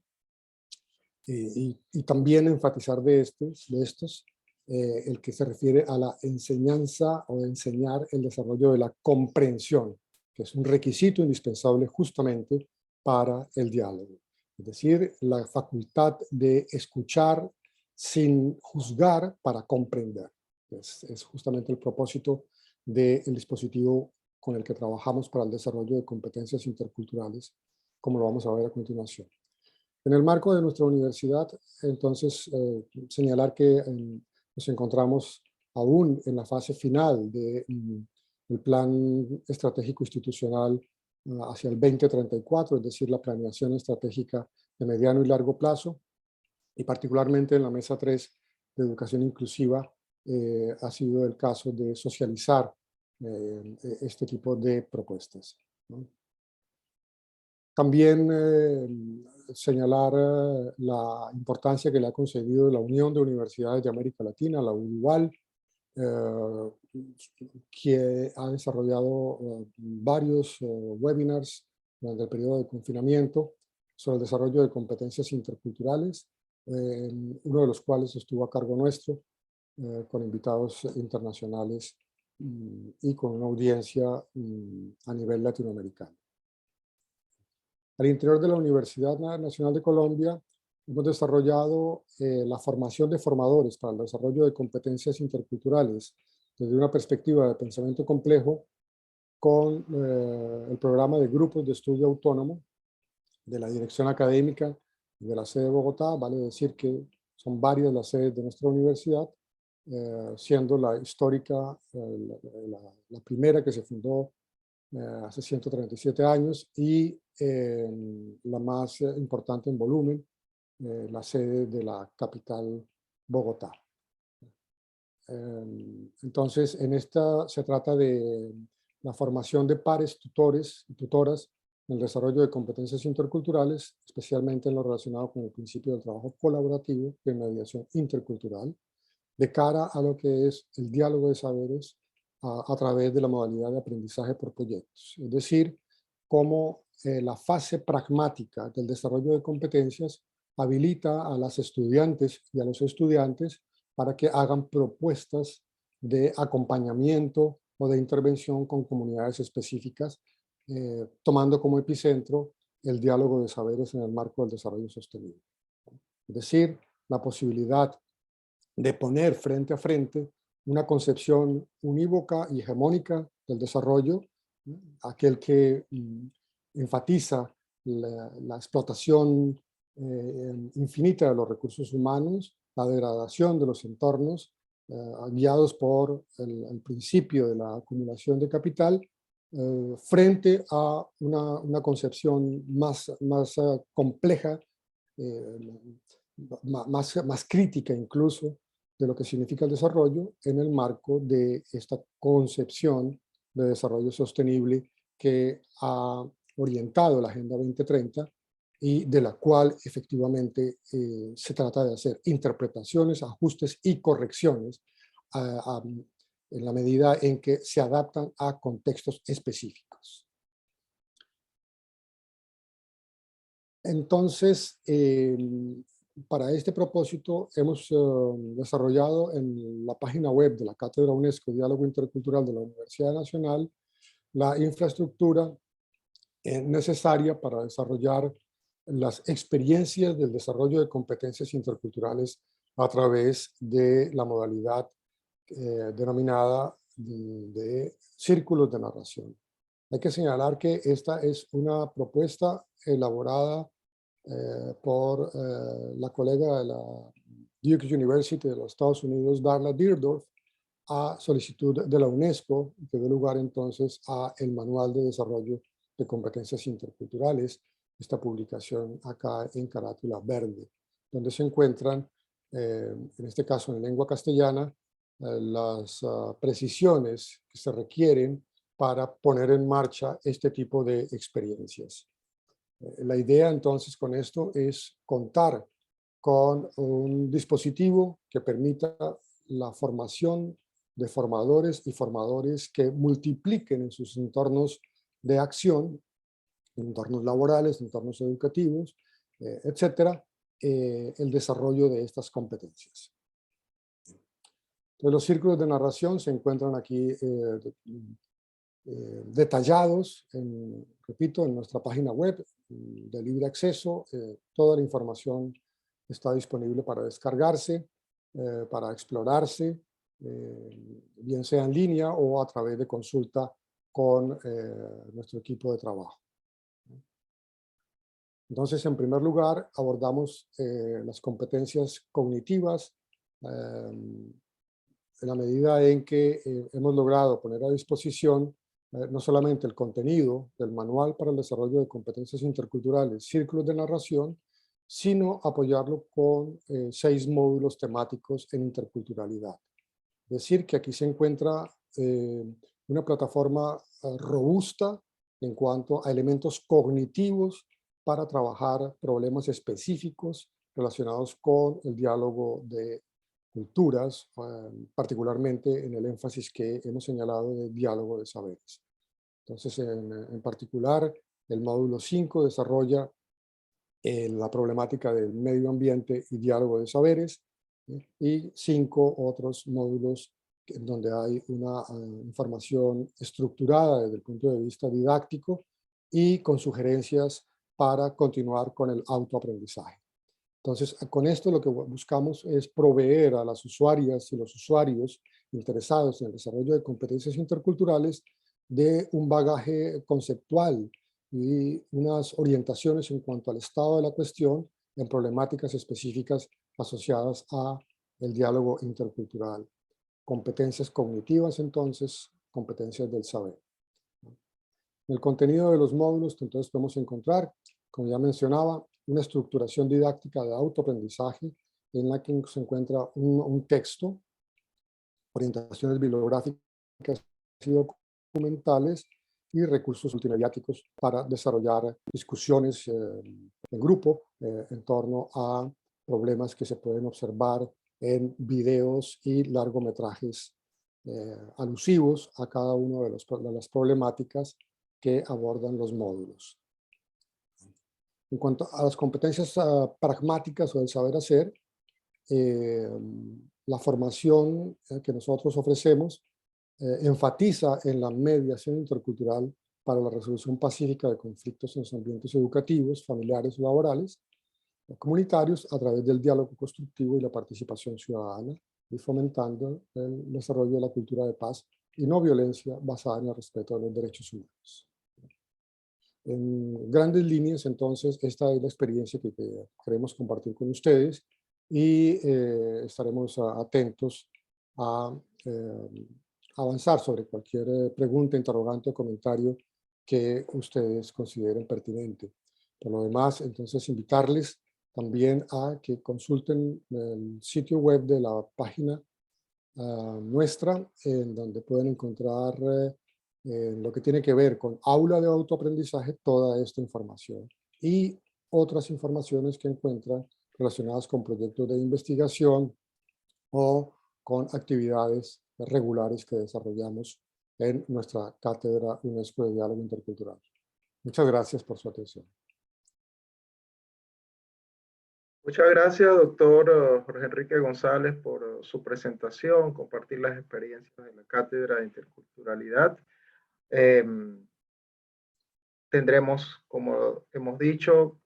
y también enfatizar de estos el que se refiere a la enseñanza o enseñar el desarrollo de la comprensión, que es un requisito indispensable justamente para el diálogo. Es decir, la facultad de escuchar sin juzgar para comprender. Es justamente el propósito del dispositivo con el que trabajamos para el desarrollo de competencias interculturales, como lo vamos a ver a continuación. En el marco de nuestra universidad, entonces, señalar que nos encontramos aún en la fase final del plan estratégico institucional hacia el 2034, es decir, la planeación estratégica de mediano y largo plazo, y particularmente en la mesa 3 de educación inclusiva ha sido el caso de socializar este tipo de propuestas, ¿no? También señalar la importancia que le ha concedido la Unión de Universidades de América Latina, la UNIVAL, que ha desarrollado varios webinars durante el periodo de confinamiento sobre el desarrollo de competencias interculturales, uno de los cuales estuvo a cargo nuestro, con invitados internacionales y con una audiencia a nivel latinoamericano. Al interior de la Universidad Nacional de Colombia hemos desarrollado la formación de formadores para el desarrollo de competencias interculturales desde una perspectiva de pensamiento complejo con el programa de grupos de estudio autónomo de la dirección académica de la sede de Bogotá. Vale decir que son varias las sedes de nuestra universidad, siendo la histórica la primera que se fundó hace 137 años y la más importante en volumen, la sede de la capital Bogotá. Entonces, en esta se trata de la formación de pares, tutores y tutoras en el desarrollo de competencias interculturales, especialmente en lo relacionado con el principio del trabajo colaborativo de mediación intercultural, de cara a lo que es el diálogo de saberes a través de la modalidad de aprendizaje por proyectos. Es decir, cómo la fase pragmática del desarrollo de competencias habilita a las estudiantes y a los estudiantes para que hagan propuestas de acompañamiento o de intervención con comunidades específicas, tomando como epicentro el diálogo de saberes en el marco del desarrollo sostenible. Es decir, la posibilidad de poner frente a frente una concepción unívoca y hegemónica del desarrollo ¿no? Aquel que enfatiza la explotación infinita de los recursos humanos, la degradación de los entornos, guiados por el principio de la acumulación de capital, frente a una concepción más compleja, más crítica incluso, de lo que significa el desarrollo en el marco de esta concepción de desarrollo sostenible que ha orientado la Agenda 2030 y de la cual efectivamente se trata de hacer interpretaciones, ajustes y correcciones en la medida en que se adaptan a contextos específicos. Entonces, para este propósito hemos desarrollado en la página web de la Cátedra UNESCO Diálogo Intercultural de la Universidad Nacional la infraestructura necesaria para desarrollar las experiencias del desarrollo de competencias interculturales a través de la modalidad denominada de círculos de narración. Hay que señalar que esta es una propuesta elaborada por la colega de la Duke University de los Estados Unidos, Darla Deardorff, a solicitud de la UNESCO, que dio lugar entonces a el Manual de Desarrollo de Competencias Interculturales, esta publicación acá en carátula verde, donde se encuentran, en este caso en lengua castellana, las precisiones que se requieren para poner en marcha este tipo de experiencias. La idea entonces con esto es contar con un dispositivo que permita la formación de formadores y formadores que multipliquen en sus entornos de acción, entornos laborales, entornos educativos, etcétera, el desarrollo de estas competencias. Entonces, los círculos de narración se encuentran aquí detallados, repito, en nuestra página web de libre acceso. Toda la información está disponible para descargarse, para explorarse, bien sea en línea o a través de consulta con nuestro equipo de trabajo. Entonces, en primer lugar, abordamos las competencias cognitivas, en la medida en que hemos logrado poner a disposición no solamente el contenido del Manual para el Desarrollo de Competencias Interculturales, Círculos de Narración, sino apoyarlo con 6 módulos temáticos en interculturalidad. Es decir, que aquí se encuentra una plataforma robusta en cuanto a elementos cognitivos para trabajar problemas específicos relacionados con el diálogo de culturas, particularmente en el énfasis que hemos señalado de diálogo de saberes. Entonces, en particular, el módulo 5 desarrolla la problemática del medio ambiente y diálogo de saberes, y 5 otros módulos en donde hay una información estructurada desde el punto de vista didáctico y con sugerencias para continuar con el autoaprendizaje. Entonces, con esto lo que buscamos es proveer a las usuarias y los usuarios interesados en el desarrollo de competencias interculturales de un bagaje conceptual y unas orientaciones en cuanto al estado de la cuestión en problemáticas específicas asociadas a el diálogo intercultural. Competencias cognitivas, entonces, competencias del saber. En el contenido de los módulos, entonces podemos encontrar, como ya mencionaba, una estructuración didáctica de autoaprendizaje en la que se encuentra un texto, orientaciones bibliográficas y documentales y recursos multimediáticos para desarrollar discusiones en grupo en torno a problemas que se pueden observar en videos y largometrajes alusivos a cada una de las problemáticas que abordan los módulos. En cuanto a las competencias pragmáticas o del saber hacer, la formación que nosotros ofrecemos enfatiza en la mediación intercultural para la resolución pacífica de conflictos en los ambientes educativos, familiares, laborales, comunitarios, a través del diálogo constructivo y la participación ciudadana. y fomentando el desarrollo de la cultura de paz y no violencia basada en el respeto de los derechos humanos. En grandes líneas, entonces, esta es la experiencia que queremos compartir con ustedes y estaremos atentos a avanzar sobre cualquier pregunta, interrogante o comentario que ustedes consideren pertinente. Por lo demás, entonces, invitarles también a que consulten el sitio web de la página nuestra, en donde pueden encontrar lo que tiene que ver con aula de autoaprendizaje, toda esta información y otras informaciones que encuentran relacionadas con proyectos de investigación o con actividades regulares que desarrollamos en nuestra Cátedra UNESCO de Diálogo Intercultural. Muchas gracias por su atención. Muchas gracias, doctor Jorge Enrique González, por su presentación, compartir las experiencias de la Cátedra de Interculturalidad. Tendremos, como hemos dicho,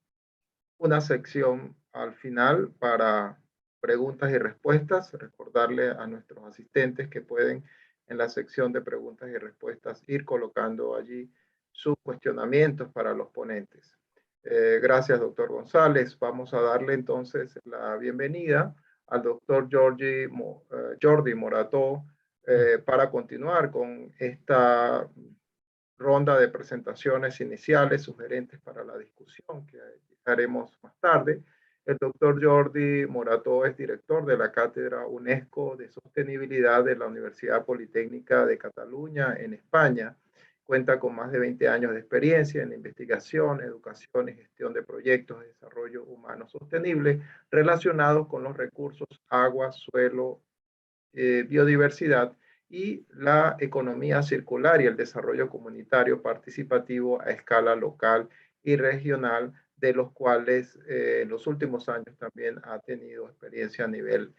una sección al final para preguntas y respuestas. Recordarle a nuestros asistentes que pueden en la sección de preguntas y respuestas ir colocando allí sus cuestionamientos para los ponentes. Gracias, doctor González. Vamos a darle entonces la bienvenida al doctor Jordi Morató para continuar con esta ronda de presentaciones iniciales sugerentes para la discusión que haremos más tarde. El doctor Jordi Morató es director de la Cátedra UNESCO de Sostenibilidad de la Universidad Politécnica de Cataluña en España. Cuenta con más de 20 años de experiencia en investigación, educación y gestión de proyectos de desarrollo humano sostenible relacionados con los recursos agua, suelo, biodiversidad y la economía circular y el desarrollo comunitario participativo a escala local y regional, de los cuales en los últimos años también ha tenido experiencia a nivel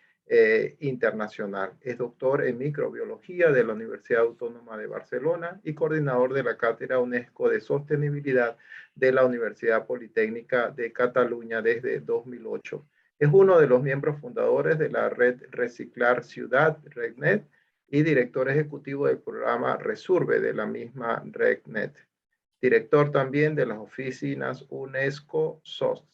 internacional. Es doctor en microbiología de la Universidad Autónoma de Barcelona y coordinador de la Cátedra UNESCO de Sostenibilidad de la Universidad Politécnica de Cataluña desde 2008. Es uno de los miembros fundadores de la red Reciclar Ciudad, RECNET, y director ejecutivo del programa Resurbe de la misma RECNET. Director también de las oficinas UNESCO SOS.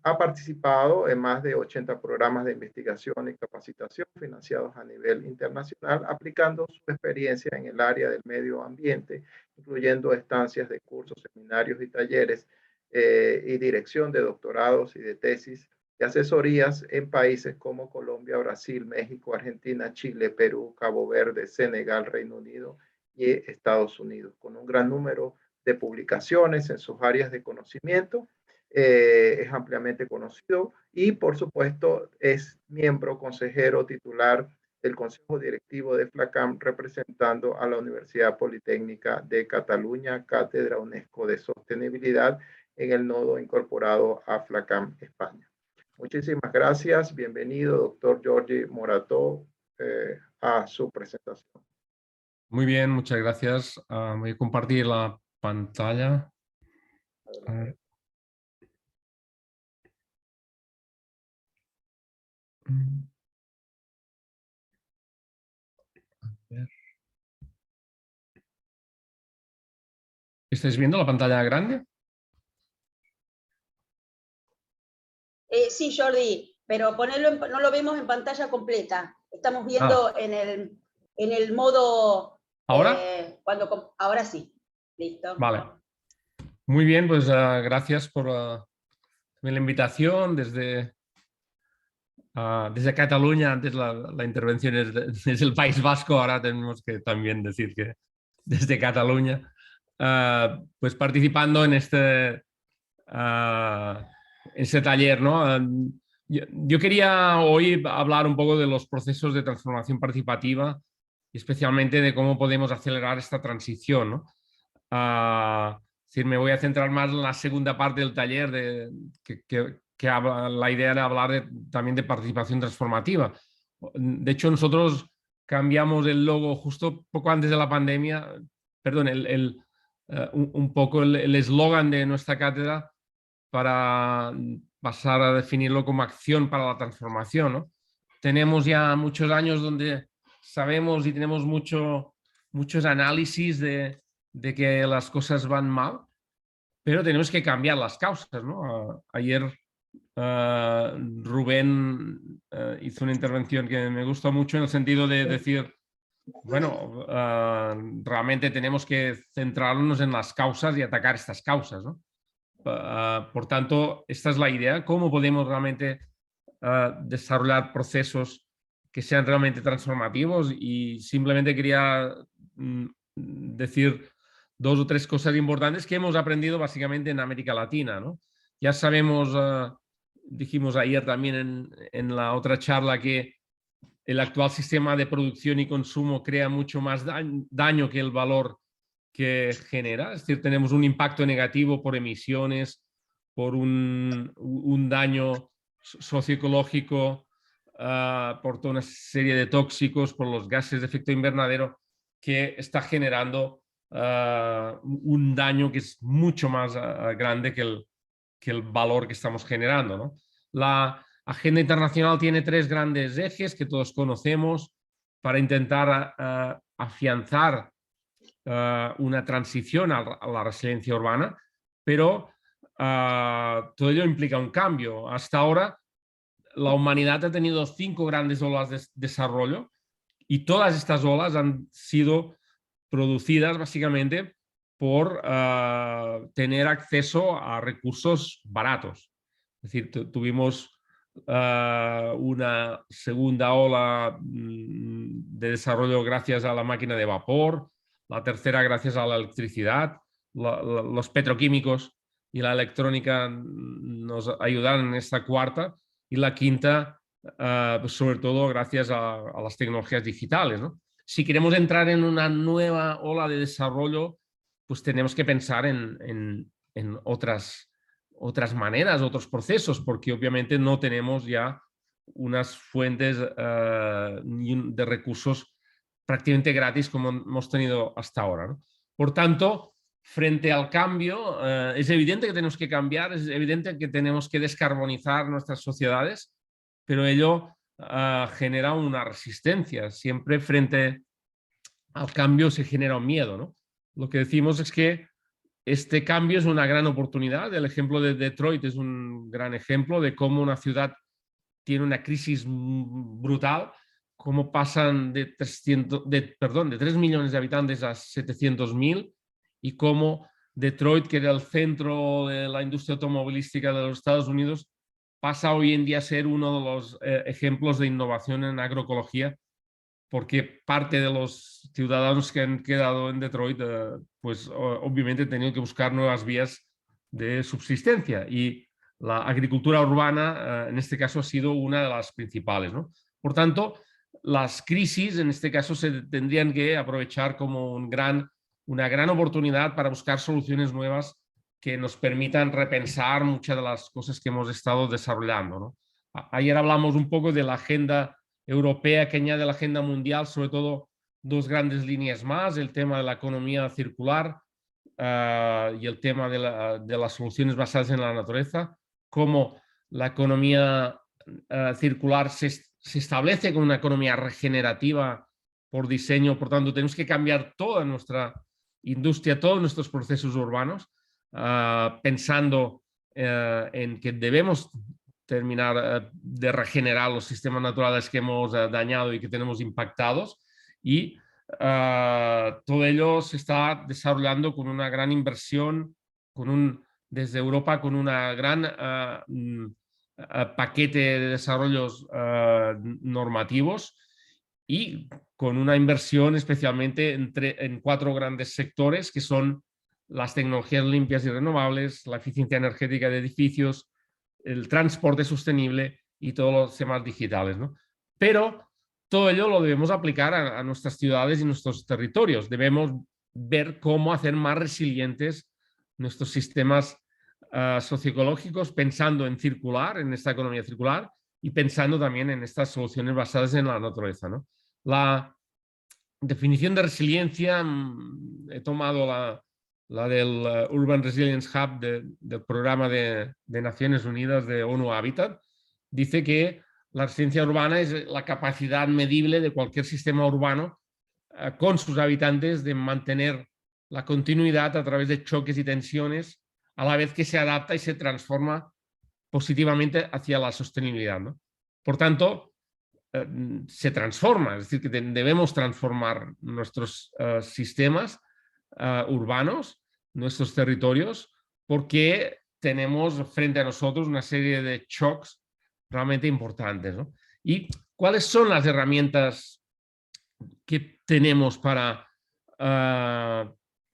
Ha participado en más de 80 programas de investigación y capacitación financiados a nivel internacional, aplicando su experiencia en el área del medio ambiente, incluyendo estancias de cursos, seminarios y talleres, y dirección de doctorados y de tesis y asesorías en países como Colombia, Brasil, México, Argentina, Chile, Perú, Cabo Verde, Senegal, Reino Unido y Estados Unidos, con un gran número de publicaciones en sus áreas de conocimiento. Es ampliamente conocido y, por supuesto, es miembro consejero titular del Consejo Directivo de FLACAM, representando a la Universidad Politécnica de Cataluña, Cátedra UNESCO de Sostenibilidad, en el nodo incorporado a FLACAM España. Muchísimas gracias. Bienvenido, doctor Jordi Morató, a su presentación. Muy bien, muchas gracias. Voy a compartir la pantalla. A ver. ¿Estáis viendo la pantalla grande? Sí, Jordi, pero ponerlo no lo vemos en pantalla completa. Estamos viendo en el modo... ¿Ahora? Ahora sí. Listo. Vale. Muy bien, pues gracias por la invitación desde Cataluña. Antes la intervención es desde el País Vasco, ahora tenemos que también decir que desde Cataluña, pues participando en este taller, ¿no? Yo quería hoy hablar un poco de los procesos de transformación participativa y especialmente de cómo podemos acelerar esta transición, ¿no? Me voy a centrar más en la segunda parte del taller, que habla, la idea de hablar también de participación transformativa. De hecho, nosotros cambiamos el logo justo poco antes de la pandemia, perdón, un poco el eslogan de nuestra cátedra para pasar a definirlo como acción para la transformación, ¿no? tenemos ya muchos años donde sabemos y tenemos muchos análisis de que las cosas van mal, pero tenemos que cambiar las causas, ¿no? Ayer Rubén hizo una intervención que me gustó mucho en el sentido de decir, bueno, realmente tenemos que centrarnos en las causas y atacar estas causas, ¿no? Por tanto, esta es la idea, cómo podemos realmente desarrollar procesos que sean realmente transformativos, y simplemente quería decir 2 o 3 cosas importantes que hemos aprendido básicamente en América Latina, ¿no? Ya sabemos, dijimos ayer también en la otra charla, que el actual sistema de producción y consumo crea mucho más daño que el valor que genera. Es decir, tenemos un impacto negativo por emisiones, por un daño socioecológico, por toda una serie de tóxicos, por los gases de efecto invernadero, que está generando un daño que es mucho más grande que el valor que estamos generando, ¿no? La agenda internacional tiene 3 grandes ejes que todos conocemos para intentar afianzar una transición a la resiliencia urbana, pero todo ello implica un cambio. Hasta ahora la humanidad ha tenido 5 grandes olas de desarrollo, y todas estas olas han sido producidas básicamente por tener acceso a recursos baratos. Es decir, tuvimos una segunda ola de desarrollo gracias a la máquina de vapor, la tercera gracias a la electricidad, los petroquímicos y la electrónica nos ayudaron en esta cuarta, y la quinta pues sobre todo gracias a las tecnologías digitales, ¿no? Si queremos entrar en una nueva ola de desarrollo, pues tenemos que pensar en otras maneras, otros procesos, porque obviamente no tenemos ya unas fuentes de recursos prácticamente gratis como hemos tenido hasta ahora, ¿no? Por tanto, frente al cambio, es evidente que tenemos que cambiar, es evidente que tenemos que descarbonizar nuestras sociedades, pero ello genera una resistencia. Siempre frente al cambio se genera un miedo, ¿no? Lo que decimos es que este cambio es una gran oportunidad. El ejemplo de Detroit es un gran ejemplo de cómo una ciudad tiene una crisis brutal, cómo pasan de 3 millones de habitantes a 700.000, y cómo Detroit, que era el centro de la industria automovilística de los Estados Unidos, pasa hoy en día a ser uno de los ejemplos de innovación en agroecología, porque parte de los ciudadanos que han quedado en Detroit, pues obviamente han tenido que buscar nuevas vías de subsistencia, y la agricultura urbana en este caso ha sido una de las principales, ¿no? Por tanto, las crisis en este caso se tendrían que aprovechar como una gran oportunidad para buscar soluciones nuevas que nos permitan repensar muchas de las cosas que hemos estado desarrollando, ¿no? Ayer hablamos un poco de la agenda europea que añade la agenda mundial, sobre todo 2 grandes líneas más, el tema de la economía circular y el tema de las soluciones basadas en la naturaleza, cómo la economía circular se establece como una economía regenerativa por diseño. Por tanto, tenemos que cambiar toda nuestra industria, todos nuestros procesos urbanos, pensando en que debemos terminar de regenerar los sistemas naturales que hemos dañado y que tenemos impactados, y todo ello se está desarrollando con una gran inversión, desde Europa, con una gran paquete de desarrollos normativos, y con una inversión especialmente en 4 grandes sectores, que son las tecnologías limpias y renovables, la eficiencia energética de edificios, el transporte sostenible y todos los temas digitales, ¿no? Pero todo ello lo debemos aplicar a nuestras ciudades y nuestros territorios. Debemos ver cómo hacer más resilientes nuestros sistemas socioecológicos, pensando en circular, en esta economía circular, y pensando también en estas soluciones basadas en la naturaleza, ¿no? La definición de resiliencia, he tomado la del Urban Resilience Hub del programa de Naciones Unidas de ONU Habitat, dice que la resiliencia urbana es la capacidad medible de cualquier sistema urbano con sus habitantes de mantener la continuidad a través de choques y tensiones, a la vez que se adapta y se transforma positivamente hacia la sostenibilidad, ¿no? Por tanto, se transforma, es decir, que debemos transformar nuestros sistemas urbanos, nuestros territorios, porque tenemos frente a nosotros una serie de shocks realmente importantes, ¿no? ¿Y cuáles son las herramientas que tenemos para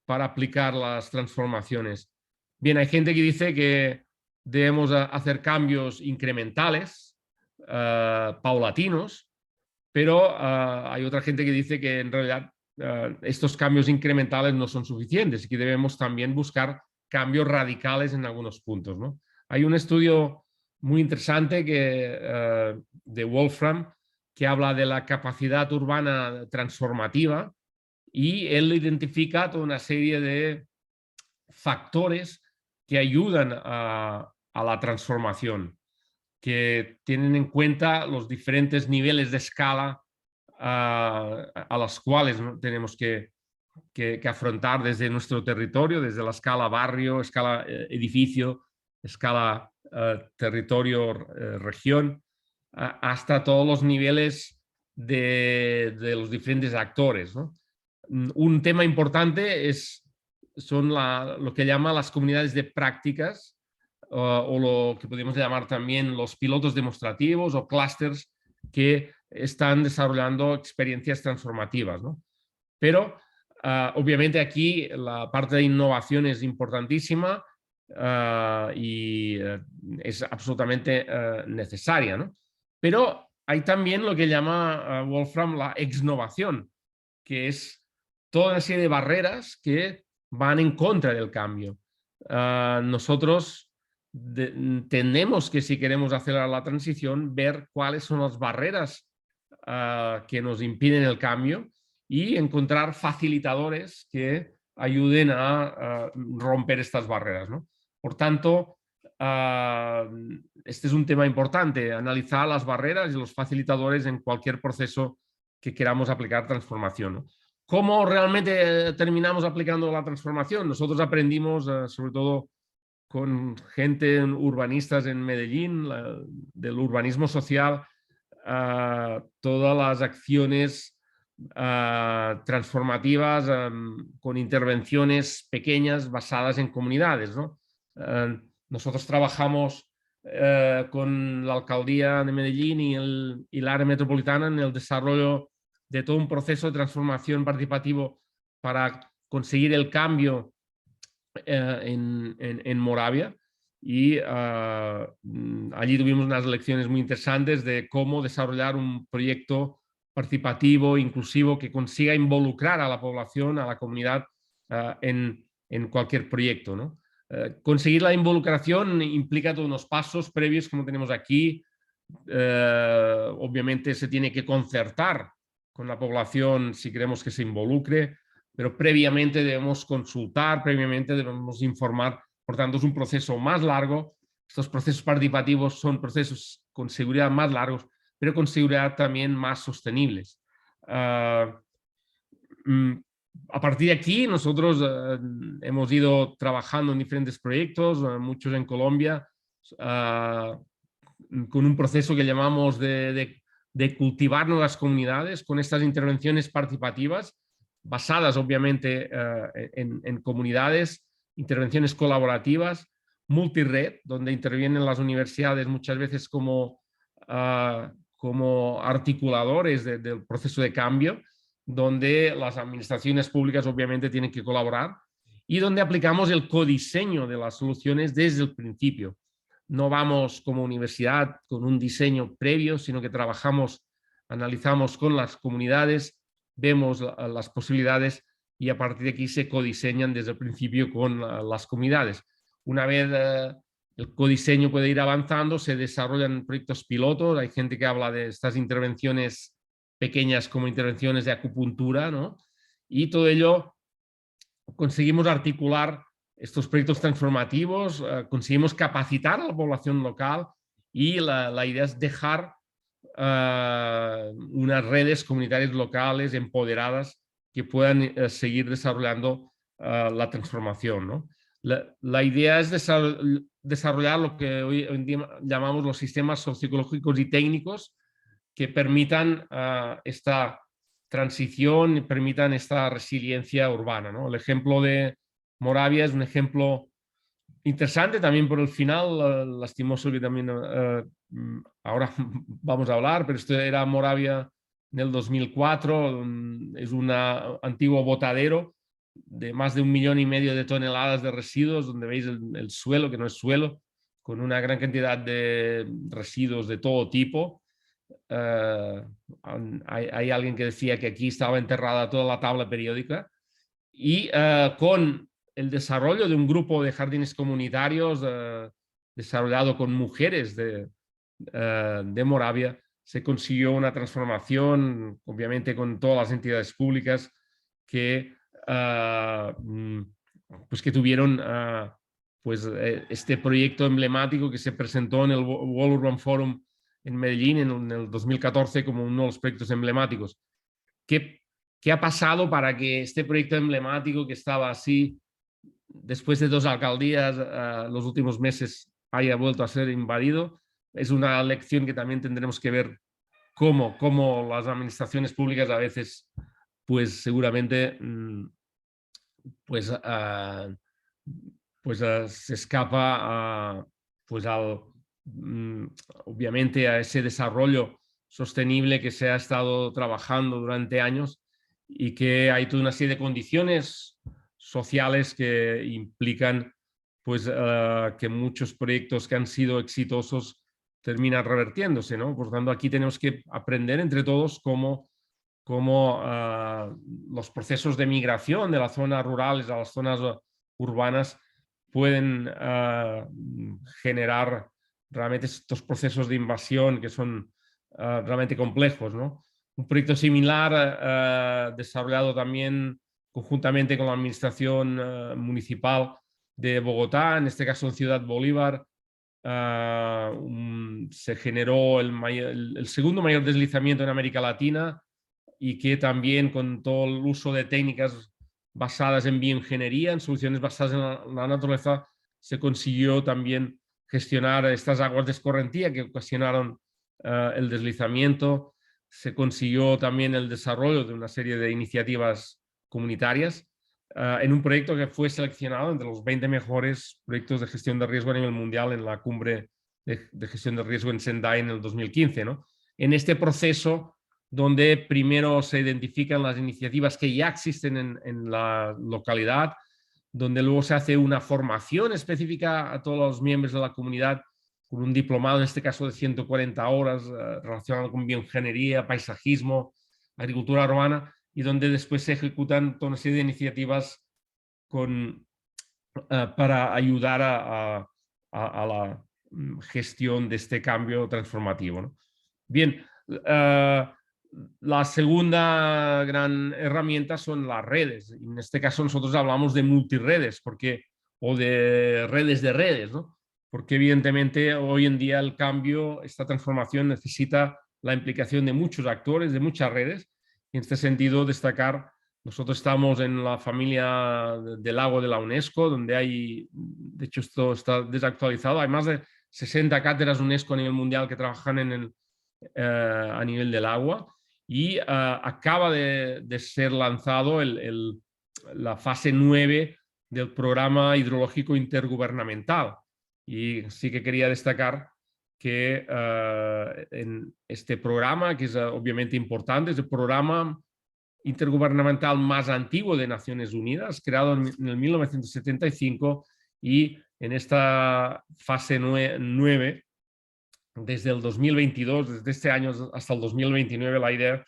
aplicar las transformaciones? Bien, hay gente que dice que debemos hacer cambios incrementales, paulatinos, pero hay otra gente que dice que en realidad estos cambios incrementales no son suficientes y que debemos también buscar cambios radicales en algunos puntos, ¿no? Hay un estudio muy interesante de Wolfram que habla de la capacidad urbana transformativa y él identifica toda una serie de factores que ayudan a la transformación, que tienen en cuenta los diferentes niveles de escala a los cuales, ¿no?, tenemos que afrontar desde nuestro territorio, desde la escala barrio, escala edificio, escala territorio, región, hasta todos los niveles de los diferentes actores, ¿no? Un tema importante son lo que llaman las comunidades de prácticas, o lo que podemos llamar también los pilotos demostrativos o clústeres que están desarrollando experiencias transformativas, ¿no? Pero obviamente aquí la parte de innovación es importantísima y es absolutamente necesaria, ¿no? Pero hay también lo que llama Wolfram la exnovación, que es toda una serie de barreras que van en contra del cambio. Nosotros tenemos que, si queremos acelerar la transición, ver cuáles son las barreras que nos impiden el cambio y encontrar facilitadores que ayuden a romper estas barreras, ¿no? Por tanto, este es un tema importante, analizar las barreras y los facilitadores en cualquier proceso que queramos aplicar transformación, ¿no? ¿Cómo realmente terminamos aplicando la transformación? Nosotros aprendimos, sobre todo con gente, urbanistas en Medellín, del urbanismo social, todas las acciones transformativas con intervenciones pequeñas basadas en comunidades, ¿no? Nosotros trabajamos con la alcaldía de Medellín y la área metropolitana en el desarrollo de todo un proceso de transformación participativo para conseguir el cambio en Moravia, y allí tuvimos unas lecciones muy interesantes de cómo desarrollar un proyecto participativo, inclusivo, que consiga involucrar a la población, a la comunidad en cualquier proyecto, ¿no? Conseguir la involucración implica todos unos pasos previos, como tenemos aquí. Obviamente se tiene que concertar con la población si queremos que se involucre, pero previamente debemos consultar, previamente debemos informar. Por tanto, es un proceso más largo. Estos procesos participativos son procesos con seguridad más largos, pero con seguridad también más sostenibles. A partir de aquí, nosotros hemos ido trabajando en diferentes proyectos, muchos en Colombia, con un proceso que llamamos de cultivar nuevas comunidades, con estas intervenciones participativas, basadas obviamente en comunidades, intervenciones colaborativas, multired, donde intervienen las universidades muchas veces como articuladores del proceso de cambio, donde las administraciones públicas obviamente tienen que colaborar y donde aplicamos el codiseño de las soluciones desde el principio. No vamos como universidad con un diseño previo, sino que trabajamos, analizamos con las comunidades, vemos las posibilidades y a partir de aquí se codiseñan desde el principio con las comunidades. Una vez el codiseño puede ir avanzando, se desarrollan proyectos pilotos. Hay gente que habla de estas intervenciones pequeñas como intervenciones de acupuntura, ¿no? Y todo ello conseguimos articular estos proyectos transformativos, conseguimos capacitar a la población local y la idea es dejar unas redes comunitarias locales empoderadas que puedan seguir desarrollando la transformación, ¿no? La idea es desarrollar lo que hoy en día llamamos los sistemas socioecológicos y técnicos que permitan esta transición y permitan esta resiliencia urbana, ¿no? El ejemplo de Moravia es un ejemplo interesante también por el final, lastimoso que también ahora vamos a hablar, pero esto era Moravia en el 2004, es un antiguo botadero de más de 1,5 millones de toneladas de residuos, donde veis el suelo, que no es suelo, con una gran cantidad de residuos de todo tipo. Hay alguien que decía que aquí estaba enterrada toda la tabla periódica y con el desarrollo de un grupo de jardines comunitarios desarrollado con mujeres de Moravia, se consiguió una transformación, obviamente con todas las entidades públicas que, pues que tuvieron pues, este proyecto emblemático que se presentó en el World Urban Forum en Medellín en el 2014 como uno de los proyectos emblemáticos. ¿Qué ha pasado para que este proyecto emblemático que estaba así, después de 2 alcaldías, los últimos meses haya vuelto a ser invadido? Es una lección que también tendremos que ver cómo las administraciones públicas a veces, pues seguramente, pues se escapa pues obviamente a ese desarrollo sostenible que se ha estado trabajando durante años y que hay toda una serie de condiciones sociales que implican pues, que muchos proyectos que han sido exitosos terminan revertiéndose, ¿no? Por tanto, aquí tenemos que aprender entre todos cómo los procesos de migración de las zonas rurales a las zonas urbanas pueden generar realmente estos procesos de invasión que son realmente complejos, ¿no? Un proyecto similar desarrollado también conjuntamente con la administración municipal de Bogotá, en este caso en Ciudad Bolívar, se generó el segundo mayor deslizamiento en América Latina y que también con todo el uso de técnicas basadas en bioingeniería, en soluciones basadas en la naturaleza, se consiguió también gestionar estas aguas de escorrentía que ocasionaron el deslizamiento. Se consiguió también el desarrollo de una serie de iniciativas comunitarias en un proyecto que fue seleccionado entre los 20 mejores proyectos de gestión de riesgo a nivel mundial en la cumbre de gestión de riesgo en Sendai en el 2015, ¿no? En este proceso, donde primero se identifican las iniciativas que ya existen en la localidad, donde luego se hace una formación específica a todos los miembros de la comunidad con un diplomado, en este caso de 140 horas, relacionado con bioingeniería, paisajismo, agricultura urbana, y donde después se ejecutan toda una serie de iniciativas para ayudar a la gestión de este cambio transformativo, ¿no? Bien, la segunda gran herramienta son las redes. En este caso nosotros hablamos de multiredes o de redes, ¿no? Porque evidentemente hoy en día el cambio, esta transformación necesita la implicación de muchos actores, de muchas redes. Y en este sentido destacar, nosotros estamos en la familia del lago de la UNESCO, donde hay, de hecho esto está desactualizado, hay más de 60 cátedras UNESCO a nivel mundial que trabajan a nivel del agua. Y acaba de ser lanzado la fase 9 del programa hidrológico intergubernamental. Y sí que quería destacar que en este programa, que es obviamente importante, es el programa intergubernamental más antiguo de Naciones Unidas, creado en el 1975, y en esta fase 9, desde el 2022, desde este año hasta el 2029, la idea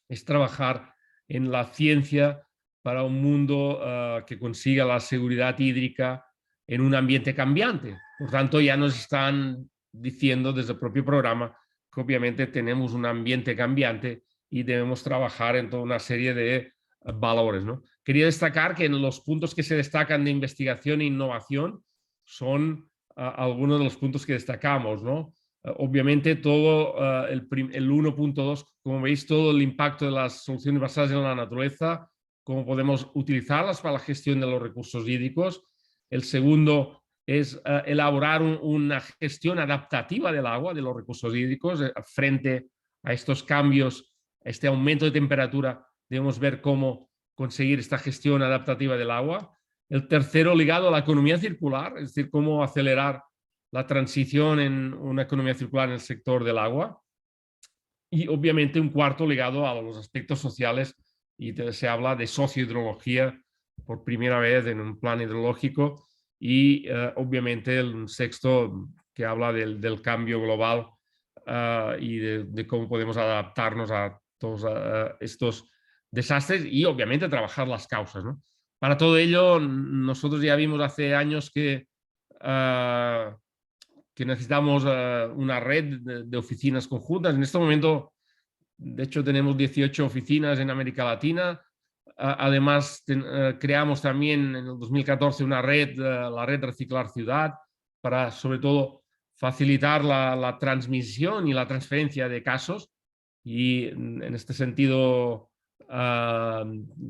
es trabajar en la ciencia para un mundo que consiga la seguridad hídrica en un ambiente cambiante. Por tanto, ya nos están diciendo desde el propio programa que obviamente tenemos un ambiente cambiante y debemos trabajar en toda una serie de valores, ¿no? Quería destacar que en los puntos que se destacan de investigación e innovación son algunos de los puntos que destacamos, ¿no? Obviamente todo el 1.2, como veis, todo el impacto de las soluciones basadas en la naturaleza, cómo podemos utilizarlas para la gestión de los recursos hídricos. El segundo es elaborar una gestión adaptativa del agua, de los recursos hídricos, frente a estos cambios, a este aumento de temperatura. Debemos ver cómo conseguir esta gestión adaptativa del agua. El tercero, ligado a la economía circular, es decir, cómo acelerar la transición en una economía circular en el sector del agua. Y obviamente un cuarto ligado a los aspectos sociales, y se habla de sociohidrología por primera vez en un plan hidrológico, y obviamente un sexto que habla del cambio global y de cómo podemos adaptarnos a todos estos desastres y obviamente trabajar las causas, ¿no? Para todo ello, nosotros ya vimos hace años que necesitamos una red de oficinas conjuntas. En este momento, de hecho, tenemos 18 oficinas en América Latina. Además, creamos también en el 2014 una red, la red Reciclar Ciudad, para sobre todo facilitar la transmisión y la transferencia de casos. Y en este sentido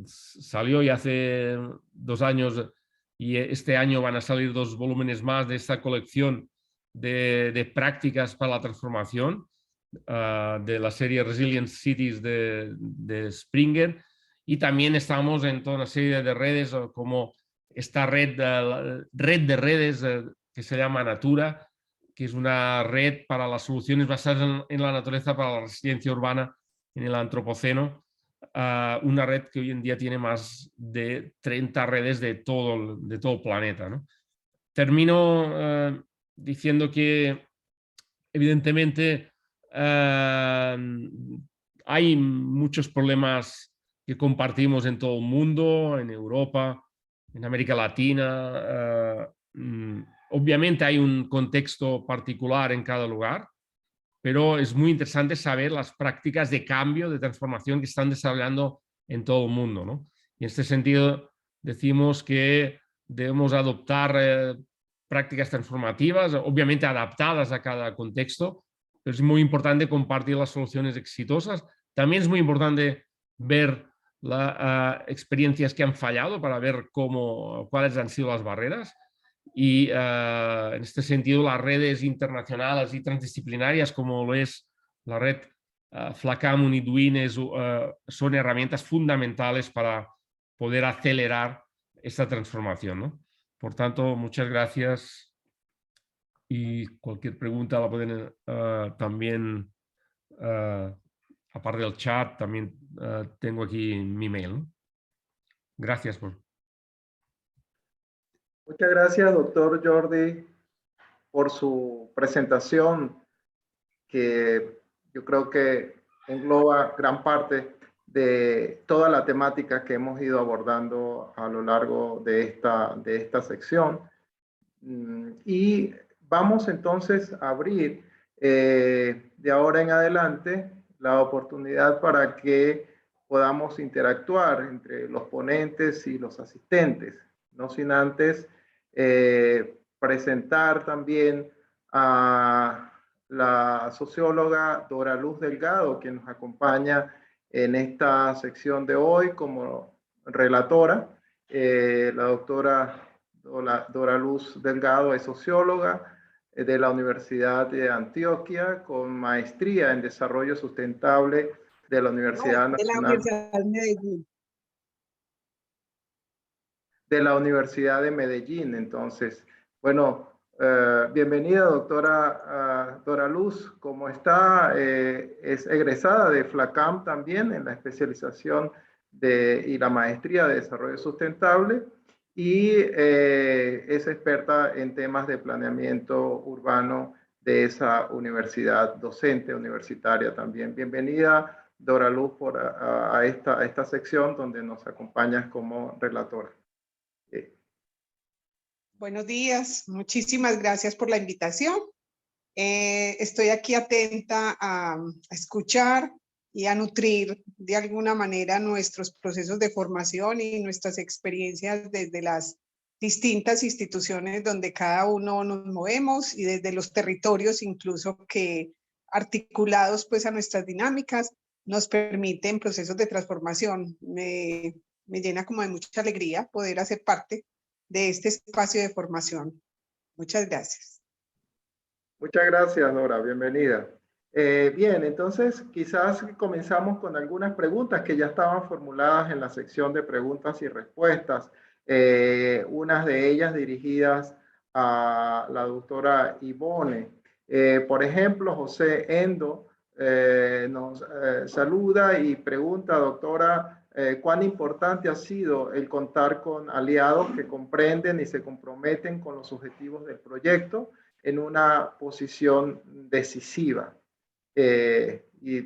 salió ya hace 2 años, y este año van a salir 2 volúmenes más de esta colección de prácticas para la transformación de la serie Resilient Cities de Springer. Y también estamos en toda una serie de redes como esta red de redes que se llama Natura, que es una red para las soluciones basadas en la naturaleza para la resiliencia urbana en el antropoceno. Una red que hoy en día tiene más de 30 redes de todo el planeta, ¿no? Termino diciendo que evidentemente hay muchos problemas que compartimos en todo el mundo, en Europa, en América Latina. Obviamente hay un contexto particular en cada lugar, pero es muy interesante saber las prácticas de cambio, de transformación que están desarrollando en todo el mundo, ¿no? Y en este sentido decimos que debemos adoptar prácticas transformativas, obviamente adaptadas a cada contexto, pero es muy importante compartir las soluciones exitosas. También es muy importante ver las experiencias que han fallado para ver cuáles han sido las barreras. Y en este sentido, las redes internacionales y transdisciplinarias, como lo es la red FLACAM UNIDWIN, son herramientas fundamentales para poder acelerar esta transformación, ¿no? Por tanto, muchas gracias, y cualquier pregunta la pueden también, aparte del chat, también tengo aquí mi mail, ¿no? Gracias por... Muchas gracias, doctor Jordi, por su presentación, que yo creo que engloba gran parte de toda la temática que hemos ido abordando a lo largo de esta sección. Y vamos entonces a abrir de ahora en adelante la oportunidad para que podamos interactuar entre los ponentes y los asistentes, no sin antes presentar también a la socióloga Dora Luz Delgado, quien nos acompaña en esta sección de hoy como relatora. La doctora Dora Luz Delgado es socióloga de la Universidad de Antioquia, con maestría en desarrollo sustentable de la Universidad Nacional de Medellín. De la Universidad de Medellín. Entonces, bueno, bienvenida, doctora Dora Luz. ¿Cómo está? Es egresada de FLACAM también en la especialización y la maestría de desarrollo sustentable, y es experta en temas de planeamiento urbano de esa universidad, docente universitaria también. Bienvenida, Dora Luz, a esta sección donde nos acompañas como relatora. Buenos días, muchísimas gracias por la invitación. Estoy aquí atenta a escuchar y a nutrir de alguna manera nuestros procesos de formación y nuestras experiencias desde las distintas instituciones donde cada uno nos movemos y desde los territorios incluso que articulados pues a nuestras dinámicas nos permiten procesos de transformación. Me llena como de mucha alegría poder hacer parte de este espacio de formación. Muchas gracias. Muchas gracias, Nora. Bienvenida. Bien, entonces quizás comenzamos con algunas preguntas que ya estaban formuladas en la sección de preguntas y respuestas. Unas de ellas dirigidas a la doctora Ivone. Por ejemplo, José Endo nos saluda y pregunta, doctora, ¿cuán importante ha sido el contar con aliados que comprenden y se comprometen con los objetivos del proyecto en una posición decisiva? Y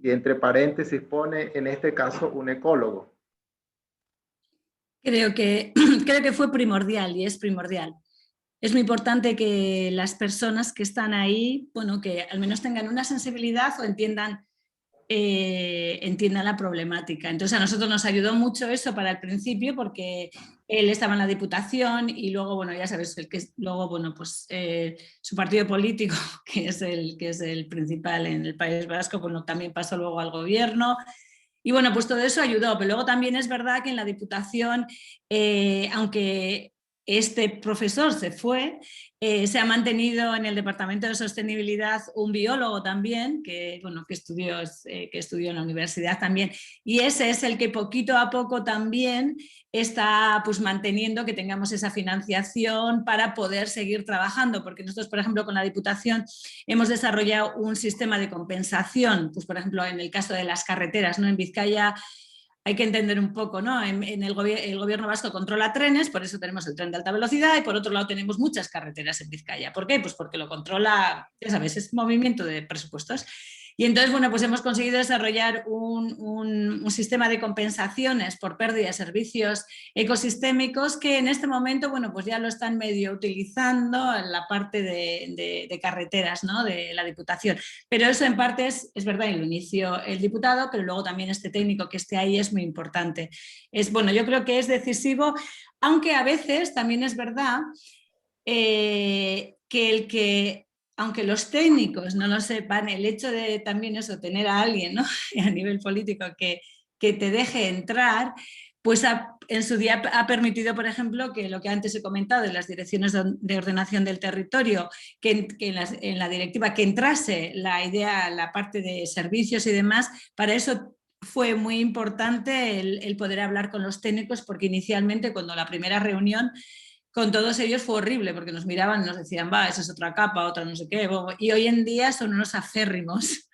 entre paréntesis pone, en este caso, un ecólogo. Creo que fue primordial y es primordial. Es muy importante que las personas que están ahí, bueno, que al menos tengan una sensibilidad o entiendan la problemática. Entonces a nosotros nos ayudó mucho eso para el principio porque él estaba en la Diputación y luego, bueno, ya sabes, luego, bueno, pues su partido político, que es el principal en el País Vasco, bueno, también pasó luego al gobierno. Y bueno, pues todo eso ayudó, pero luego también es verdad que en la Diputación, aunque este profesor se fue, se ha mantenido en el Departamento de Sostenibilidad un biólogo también, que estudió en la universidad también, y ese es el que poquito a poco también está pues manteniendo que tengamos esa financiación para poder seguir trabajando, porque nosotros, por ejemplo, con la Diputación hemos desarrollado un sistema de compensación, pues por ejemplo, en el caso de las carreteras, ¿no? En Vizcaya hay que entender un poco, ¿no? El gobierno vasco controla trenes, por eso tenemos el tren de alta velocidad y por otro lado tenemos muchas carreteras en Vizcaya. ¿Por qué? Pues porque lo controla, ya sabes, es movimiento de presupuestos. Y entonces, bueno, pues hemos conseguido desarrollar un sistema de compensaciones por pérdida de servicios ecosistémicos que en este momento, bueno, pues ya lo están medio utilizando en la parte de carreteras, ¿no? De la Diputación. Pero eso en parte es verdad, y lo inició el diputado, pero luego también este técnico que esté ahí es muy importante. Bueno, yo creo que es decisivo, aunque a veces también es verdad aunque los técnicos no lo sepan, el hecho de también eso, tener a alguien, ¿no? A nivel político que te deje entrar, pues en su día ha permitido, por ejemplo, que lo que antes he comentado de las direcciones de ordenación del territorio, que en la directiva que entrase la idea, la parte de servicios y demás, para eso fue muy importante el poder hablar con los técnicos, porque inicialmente cuando la primera reunión con todos ellos fue horrible, porque nos miraban y nos decían, va, esa es otra capa, otra no sé qué. Y hoy en día son unos aférrimos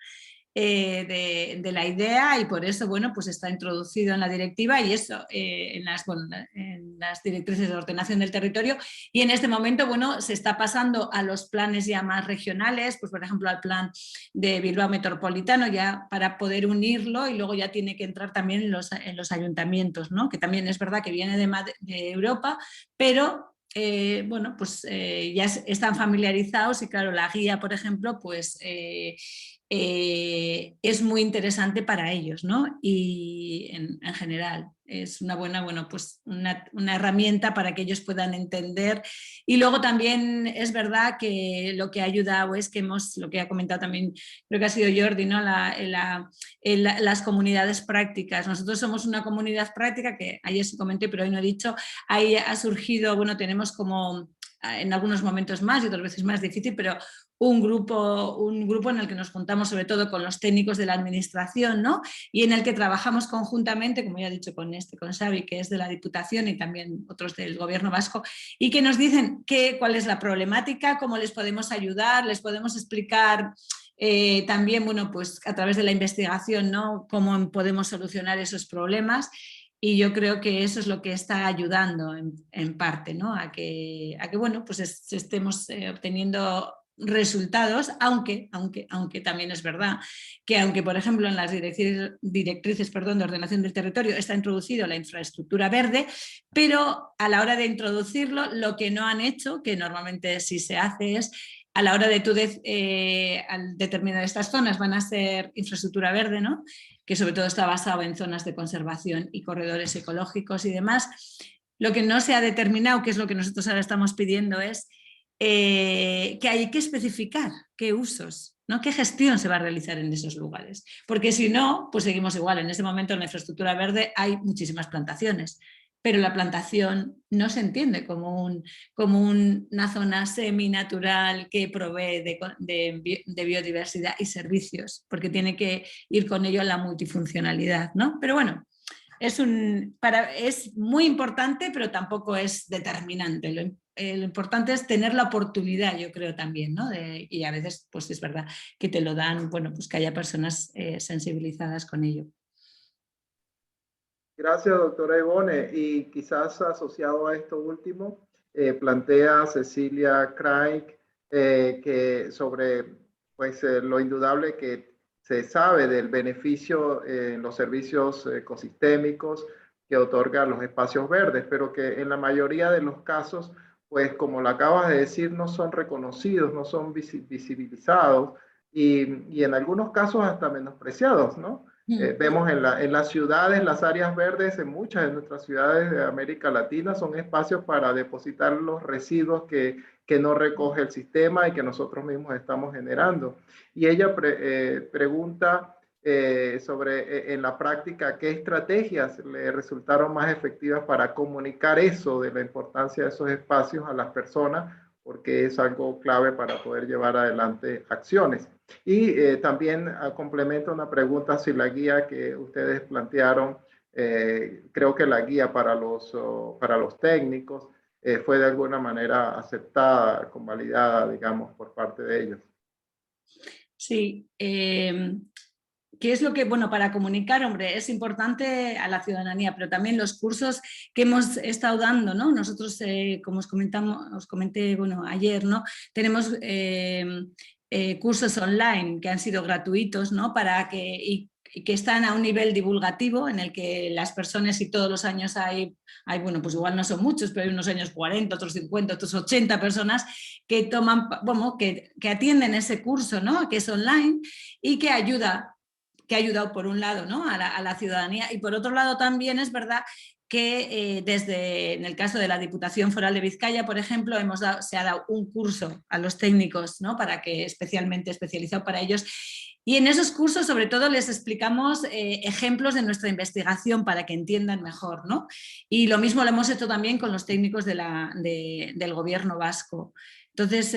de la idea y por eso, bueno, pues está introducido en la directiva y eso, en las directrices de ordenación del territorio. Y en este momento, bueno, se está pasando a los planes ya más regionales, pues por ejemplo al plan de Bilbao Metropolitano, ya para poder unirlo, y luego ya tiene que entrar también en los ayuntamientos, ¿no? Que también es verdad que viene de Europa, pero bueno, pues ya están familiarizados y claro, la guía, por ejemplo, pues es muy interesante para ellos, ¿no? Y en general es una buena, bueno, pues una herramienta para que ellos puedan entender. Y luego también es verdad que lo que ha ayudado es que lo que ha comentado también, creo que ha sido Jordi, ¿no? Las comunidades prácticas. Nosotros somos una comunidad práctica que ayer se comenté, pero hoy no he dicho, ahí ha surgido, bueno, tenemos como en algunos momentos más y otras veces más difícil, pero un grupo en el que nos juntamos sobre todo con los técnicos de la administración, ¿no? Y en el que trabajamos conjuntamente, como ya he dicho, con Xavi, que es de la Diputación, y también otros del Gobierno vasco, y que nos dicen cuál es la problemática, cómo les podemos ayudar, les podemos explicar también, bueno, pues a través de la investigación, ¿no? Cómo podemos solucionar esos problemas. Y yo creo que eso es lo que está ayudando en parte, ¿no? A que bueno, pues estemos obteniendo resultados, aunque también es verdad que aunque, por ejemplo, en las directrices de ordenación del territorio está introducido la infraestructura verde, pero a la hora de introducirlo, lo que no han hecho, que normalmente sí se hace, es a la hora de tú al determinar estas zonas van a ser infraestructura verde, ¿no? Que sobre todo está basado en zonas de conservación y corredores ecológicos y demás. Lo que no se ha determinado, que es lo que nosotros ahora estamos pidiendo, es que hay que especificar qué usos, ¿no? Qué gestión se va a realizar en esos lugares. Porque si no, pues seguimos igual. En ese momento en la infraestructura verde hay muchísimas plantaciones, pero la plantación no se entiende como una zona seminatural que provee de biodiversidad y servicios, porque tiene que ir con ello la multifuncionalidad, ¿no? Pero bueno, es muy importante, pero tampoco es determinante. Lo importante es tener la oportunidad, yo creo también, ¿no? Y a veces, pues es verdad que te lo dan, bueno, pues que haya personas sensibilizadas con ello. Gracias, doctora Ivone. Y quizás asociado a esto último, plantea Cecilia Craig que sobre pues, lo indudable que se sabe del beneficio en los servicios ecosistémicos que otorgan los espacios verdes, pero que en la mayoría de los casos, pues como lo acabas de decir, no son reconocidos, no son visibilizados y en algunos casos hasta menospreciados, ¿no? Vemos en las ciudades, las áreas verdes, en muchas de nuestras ciudades de América Latina, son espacios para depositar los residuos que no recoge el sistema y que nosotros mismos estamos generando. Y ella pregunta sobre, en la práctica, qué estrategias le resultaron más efectivas para comunicar eso de la importancia de esos espacios a las personas, porque es algo clave para poder llevar adelante acciones. Y también complemento una pregunta si la guía que ustedes plantearon, creo que la guía para los técnicos fue de alguna manera aceptada, convalidada, digamos, por parte de ellos. Sí, ¿qué es lo que, bueno, para comunicar, hombre, es importante a la ciudadanía, pero también los cursos que hemos estado dando, ¿no? Nosotros, como os comenté, bueno, ayer, ¿no? Tenemos cursos online que han sido gratuitos, ¿no? Y que están a un nivel divulgativo en el que las personas, y todos los años hay, bueno, pues igual no son muchos, pero hay unos años 40, otros 50, otros 80 personas que toman, bueno, que atienden ese curso, ¿no? Que es online y que ha ayudado por un lado, ¿no? a la ciudadanía, y por otro lado también es verdad que en el caso de la Diputación Foral de Vizcaya, por ejemplo, se ha dado un curso a los técnicos, ¿no? Especialmente especializado para ellos. Y en esos cursos, sobre todo, les explicamos ejemplos de nuestra investigación para que entiendan mejor, ¿no? Y lo mismo lo hemos hecho también con los técnicos del Gobierno vasco. Entonces,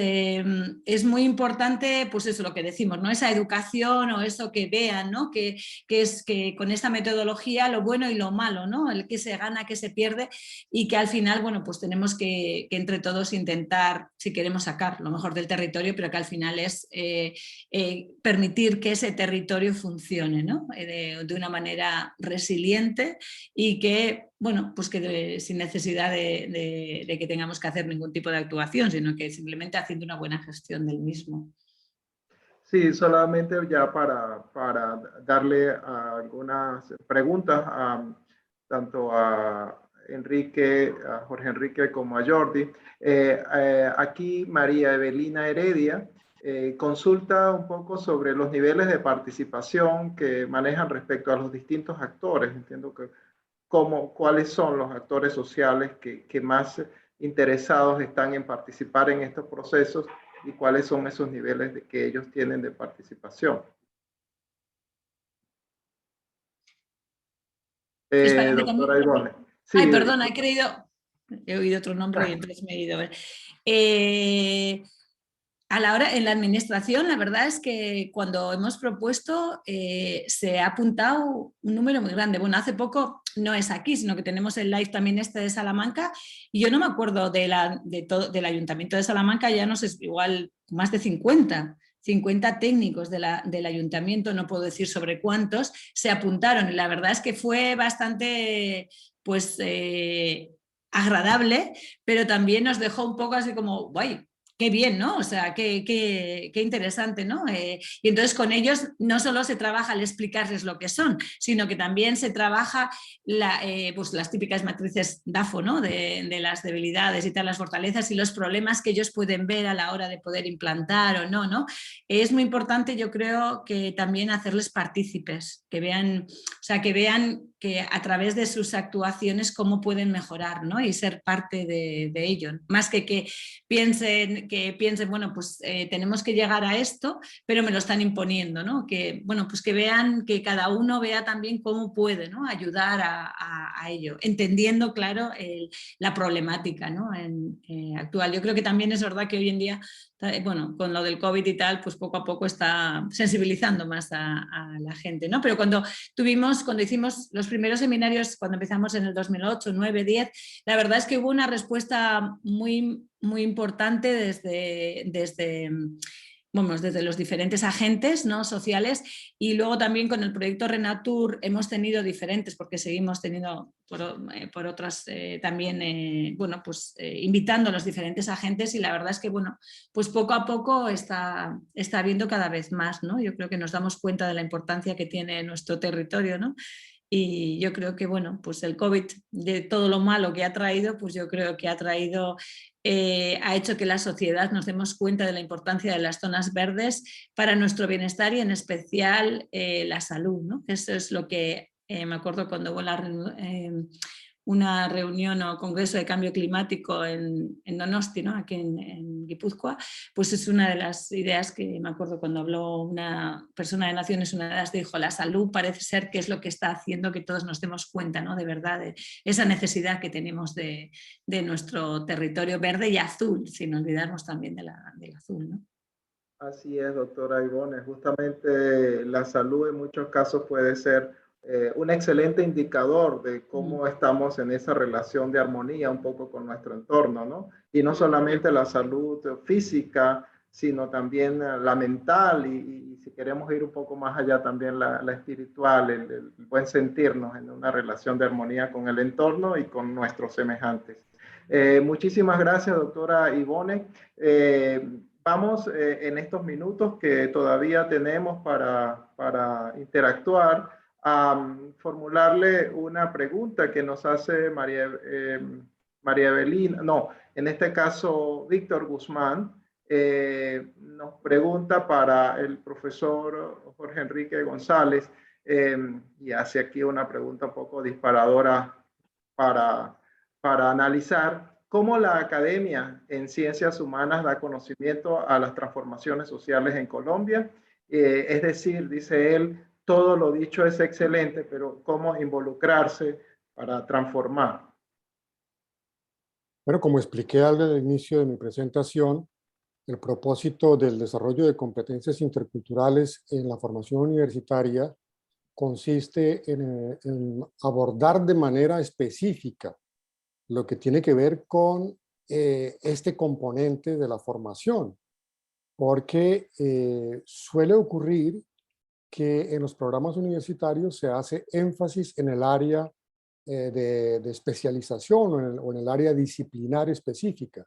es muy importante, pues eso, lo que decimos, ¿no? Esa educación o eso que vean, ¿no? Que es que con esta metodología lo bueno y lo malo, ¿no? El que se gana, que se pierde, y que al final, bueno, pues tenemos que entre todos intentar, si queremos sacar lo mejor del territorio, pero que al final es permitir que ese territorio funcione, ¿no? De una manera resiliente y que, bueno, pues que sin necesidad de que tengamos que hacer ningún tipo de actuación, sino que simplemente haciendo una buena gestión del mismo. Sí, solamente ya para darle algunas preguntas tanto a Enrique, a Jorge Enrique como a Jordi. Aquí María Evelina Heredia consulta un poco sobre los niveles de participación que manejan respecto a los distintos actores. Entiendo que cuáles son los actores sociales que más interesados están en participar en estos procesos y cuáles son esos niveles que ellos tienen de participación. Doctora Ivone. Sí, ay, perdona, he oído otro nombre y entonces me he ido. A la hora, en la administración, la verdad es que cuando hemos propuesto se ha apuntado un número muy grande. Bueno, hace poco, no es aquí, sino que tenemos el live también de Salamanca, y yo no me acuerdo del Ayuntamiento de Salamanca, ya no sé, igual más de 50 técnicos del ayuntamiento, no puedo decir sobre cuántos, se apuntaron, y la verdad es que fue bastante, pues, agradable, pero también nos dejó un poco así como, guay, qué bien, ¿no? O sea, qué interesante, ¿no? Y entonces con ellos no solo se trabaja al explicarles lo que son, sino que también se trabaja pues las típicas matrices DAFO, ¿no? De las debilidades y tal, las fortalezas y los problemas que ellos pueden ver a la hora de poder implantar o no, ¿no? Es muy importante, yo creo, que también hacerles partícipes, que vean, o sea, que vean que a través de sus actuaciones cómo pueden mejorar, ¿no? Y ser parte de ello, más que piensen, bueno, pues tenemos que llegar a esto, pero me lo están imponiendo, ¿no? Que, bueno, pues que vean, que cada uno vea también cómo puede, ¿no? Ayudar a ello, entendiendo, claro, la problemática, ¿no? Actual. Yo creo que también es verdad que hoy en día, bueno, con lo del COVID y tal, pues poco a poco está sensibilizando más a la gente, ¿no? Pero cuando hicimos los primeros seminarios, cuando empezamos en el 2008, 9, 10, la verdad es que hubo una respuesta muy, muy importante desde los diferentes agentes, ¿no? sociales, y luego también con el proyecto Renatur hemos tenido diferentes, porque seguimos teniendo por otras también, bueno, pues invitando a los diferentes agentes, y la verdad es que, bueno, pues poco a poco está habiendo cada vez más, ¿no? Yo creo que nos damos cuenta de la importancia que tiene nuestro territorio, ¿no? Y yo creo que, bueno, pues el COVID, de todo lo malo que ha traído, pues yo creo que ha hecho que la sociedad nos demos cuenta de la importancia de las zonas verdes para nuestro bienestar y en especial la salud, ¿no? Eso es lo que me acuerdo cuando hubo una reunión o congreso de cambio climático en Donosti, ¿no? Aquí en Guipúzcoa, pues es una de las ideas que me acuerdo cuando habló una persona de Naciones Unidas, dijo, la salud parece ser que es lo que está haciendo que todos nos demos cuenta, ¿no? De verdad, de esa necesidad que tenemos de nuestro territorio verde y azul, sin olvidarnos también del azul, ¿no? Así es, doctora Ivonne. Justamente la salud en muchos casos puede ser un excelente indicador de cómo estamos en esa relación de armonía un poco con nuestro entorno, ¿no? Y no solamente la salud física, sino también la mental y si queremos ir un poco más allá también la espiritual, el buen sentirnos en una relación de armonía con el entorno y con nuestros semejantes. Muchísimas gracias, doctora Ivonne. Vamos en estos minutos que todavía tenemos para interactuar a formularle una pregunta que nos hace María Evelina, no, en este caso Víctor Guzmán, nos pregunta para el profesor Jorge Enrique González y hace aquí una pregunta un poco disparadora para analizar cómo la academia en ciencias humanas da conocimiento a las transformaciones sociales en Colombia. Es decir, dice él, todo lo dicho es excelente, pero cómo involucrarse para transformar. Bueno, como expliqué al inicio de mi presentación, el propósito del desarrollo de competencias interculturales en la formación universitaria consiste en abordar de manera específica lo que tiene que ver con este componente de la formación, porque suele ocurrir que en los programas universitarios se hace énfasis en el área de especialización o en el área disciplinar específica.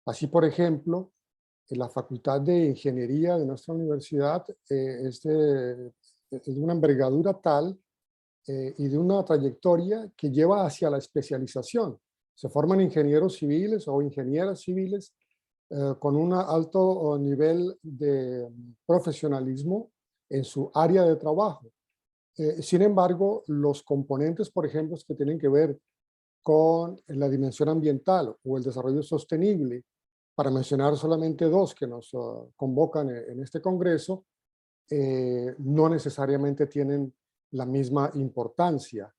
Así, por ejemplo, en la Facultad de Ingeniería de nuestra universidad es de una envergadura tal y de una trayectoria que lleva hacia la especialización. Se forman ingenieros civiles o ingenieras civiles con un alto nivel de profesionalismo en su área de trabajo. Sin embargo, los componentes, por ejemplo, que tienen que ver con la dimensión ambiental o el desarrollo sostenible, para mencionar solamente dos que nos convocan en este congreso, no necesariamente tienen la misma importancia.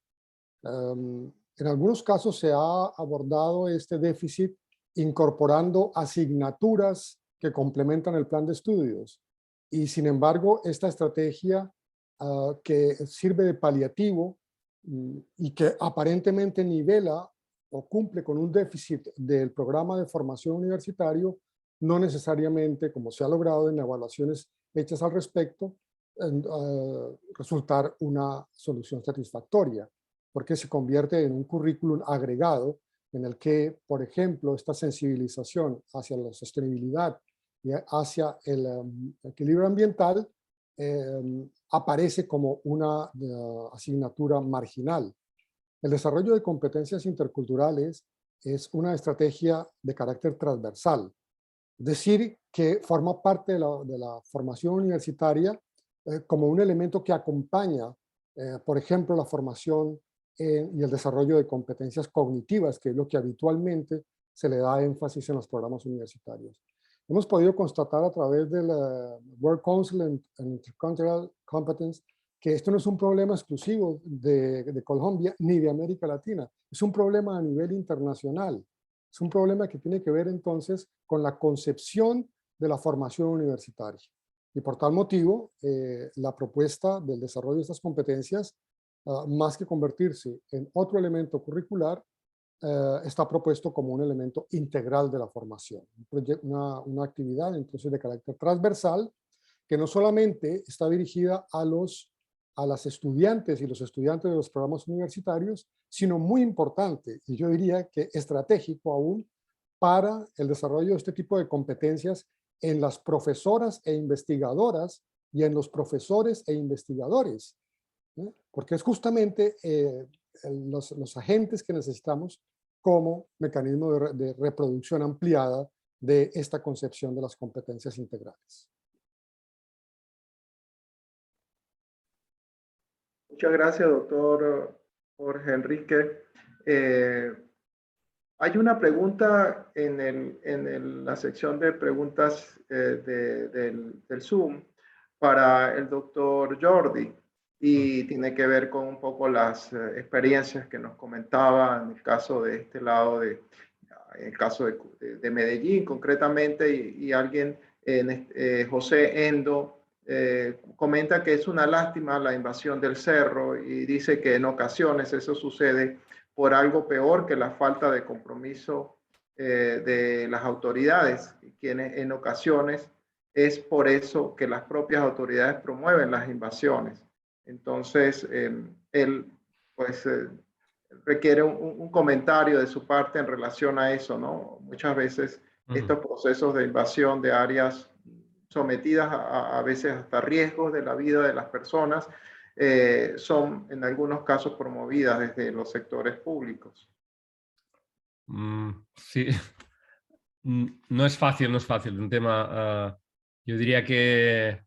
En algunos casos se ha abordado este déficit incorporando asignaturas que complementan el plan de estudios. Y sin embargo, esta estrategia que sirve de paliativo y que aparentemente nivela o cumple con un déficit del programa de formación universitario, no necesariamente, como se ha logrado en evaluaciones hechas al respecto, resultar una solución satisfactoria, porque se convierte en un currículum agregado en el que, por ejemplo, esta sensibilización hacia la sostenibilidad y hacia el equilibrio ambiental aparece como una asignatura marginal. El desarrollo de competencias interculturales es una estrategia de carácter transversal, es decir, que forma parte de la formación universitaria como un elemento que acompaña, por ejemplo, la formación y el desarrollo de competencias cognitivas, que es lo que habitualmente se le da énfasis en los programas universitarios. Hemos podido constatar a través del World Council on Intercultural Competence que esto no es un problema exclusivo de Colombia ni de América Latina, es un problema a nivel internacional. Es un problema que tiene que ver entonces con la concepción de la formación universitaria. Y por tal motivo, la propuesta del desarrollo de estas competencias, más que convertirse en otro elemento curricular, está propuesto como un elemento integral de la formación. Una actividad entonces de carácter transversal que no solamente está dirigida a las estudiantes y los estudiantes de los programas universitarios, sino muy importante, y yo diría que estratégico aún, para el desarrollo de este tipo de competencias en las profesoras e investigadoras y en los profesores e investigadores, ¿no? Porque es justamente los agentes que necesitamos como mecanismo de reproducción ampliada de esta concepción de las competencias integrales. Muchas gracias, doctor Jorge Enrique. Hay una pregunta en la sección de preguntas del Zoom para el doctor Jordi y tiene que ver con un poco las experiencias que nos comentaba en el caso de este lado, en el caso de Medellín concretamente, y alguien, José Endo, comenta que es una lástima la invasión del cerro y dice que en ocasiones eso sucede por algo peor que la falta de compromiso de las autoridades, quienes en ocasiones es por eso que las propias autoridades promueven las invasiones. Entonces, él pues requiere un comentario de su parte en relación a eso, ¿no? Muchas veces estos procesos de invasión de áreas sometidas a veces hasta riesgos de la vida de las personas, son en algunos casos promovidas desde los sectores públicos. Sí, no es fácil, no es fácil. Un tema, yo diría que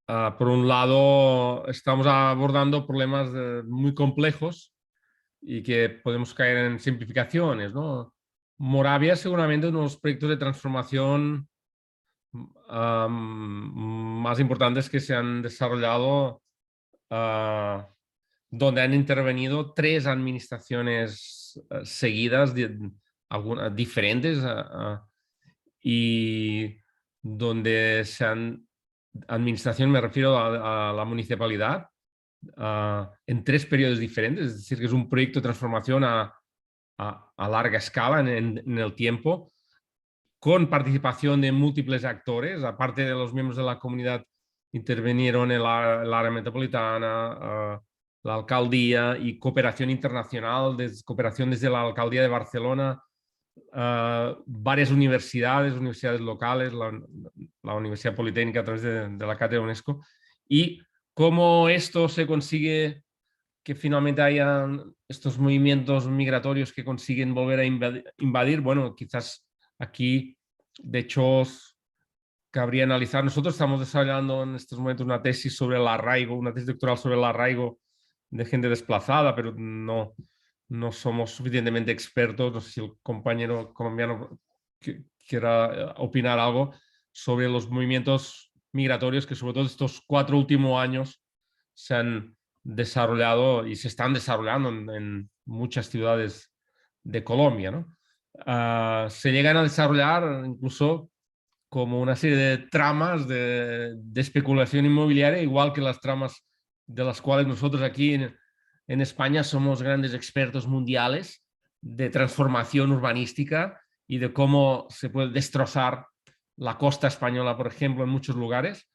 por un lado estamos abordando problemas muy complejos y que podemos caer en simplificaciones, ¿no? Moravia seguramente uno de los proyectos de transformación más importantes que se han desarrollado, donde han intervenido 3 administraciones seguidas, algunas diferentes, y donde se han, administración me refiero a la municipalidad, en 3 periodos diferentes, es decir, que es un proyecto de transformación a larga escala en el tiempo, con participación de múltiples actores, aparte de los miembros de la comunidad, intervinieron el área metropolitana, la alcaldía y cooperación internacional, cooperación desde la alcaldía de Barcelona, varias universidades locales, la Universidad Politécnica a través de la Cátedra UNESCO, y cómo esto se consigue que finalmente haya estos movimientos migratorios que consiguen volver a invadir. Bueno, quizás aquí, de hecho, cabría analizar. Nosotros estamos desarrollando en estos momentos una tesis sobre el arraigo, una tesis doctoral sobre el arraigo de gente desplazada, pero no somos suficientemente expertos. No sé si el compañero colombiano quiera opinar algo sobre los movimientos migratorios que sobre todo estos 4 últimos años se han desarrollado y se están desarrollando en muchas ciudades de Colombia, ¿no? Se llegan a desarrollar incluso como una serie de tramas de especulación inmobiliaria, igual que las tramas de las cuales nosotros aquí en España somos grandes expertos mundiales de transformación urbanística y de cómo se puede destrozar la costa española, por ejemplo, en muchos lugares,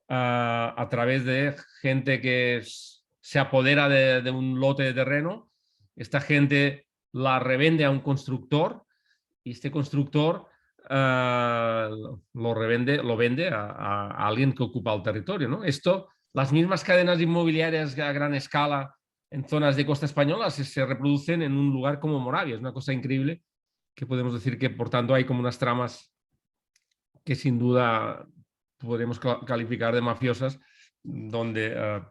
a través de gente que se apodera de un lote de terreno. Esta gente la revende a un constructor y este constructor lo vende a alguien que ocupa el territorio, ¿no? Esto, las mismas cadenas inmobiliarias a gran escala en zonas de costa española se reproducen en un lugar como Moravia. Es una cosa increíble que podemos decir que, por tanto, hay como unas tramas que sin duda podemos calificar de mafiosas, donde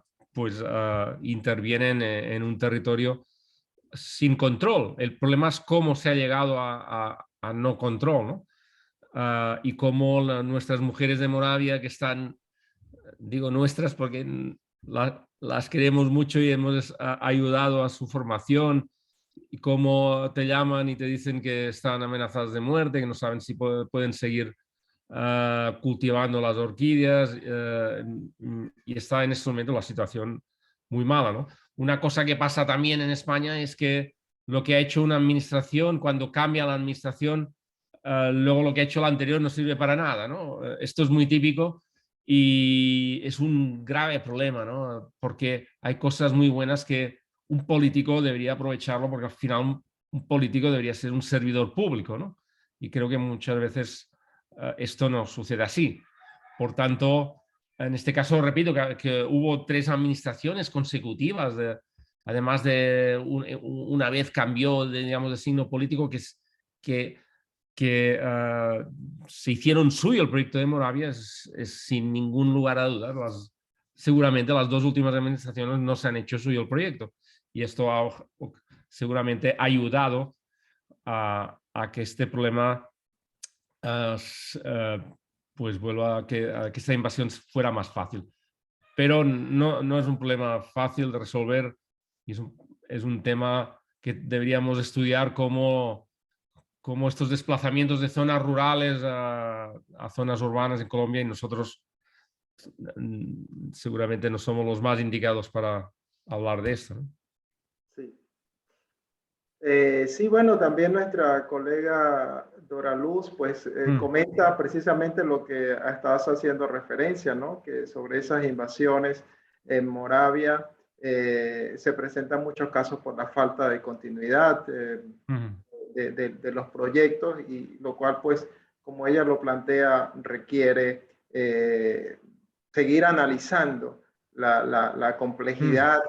intervienen en un territorio sin control. El problema es cómo se ha llegado a no control, ¿no? Y cómo nuestras mujeres de Moravia, que están, digo nuestras porque las queremos mucho y hemos ayudado a su formación, y cómo te llaman y te dicen que están amenazadas de muerte, que no saben si pueden seguir cultivando las orquídeas, y está en este momento la situación muy mala, ¿no? Una cosa que pasa también en España es que lo que ha hecho una administración, cuando cambia la administración, luego lo que ha hecho la anterior no sirve para nada, ¿no? Esto es muy típico y es un grave problema, ¿no? Porque hay cosas muy buenas que un político debería aprovecharlo, porque al final un político debería ser un servidor público, ¿no? Y creo que muchas veces esto no sucede así. Por tanto, en este caso, repito, que hubo 3 administraciones consecutivas, además de una vez cambió digamos, de signo político, que se hicieron suyo el proyecto de Moravia, es sin ningún lugar a dudas. Seguramente las 2 últimas administraciones no se han hecho suyo el proyecto, y esto seguramente ha ayudado a que este problema pues vuelva a que esta invasión fuera más fácil. Pero no es un problema fácil de resolver, y es un tema que deberíamos estudiar cómo estos desplazamientos de zonas rurales a zonas urbanas en Colombia, y nosotros seguramente no somos los más indicados para hablar de esto, ¿no? Sí. Sí, bueno, también nuestra colega Dora Luz, pues comenta precisamente lo que estabas haciendo referencia, ¿no? Que sobre esas invasiones en Moravia se presentan muchos casos por la falta de continuidad de los proyectos, y lo cual, pues, como ella lo plantea, requiere seguir analizando la complejidad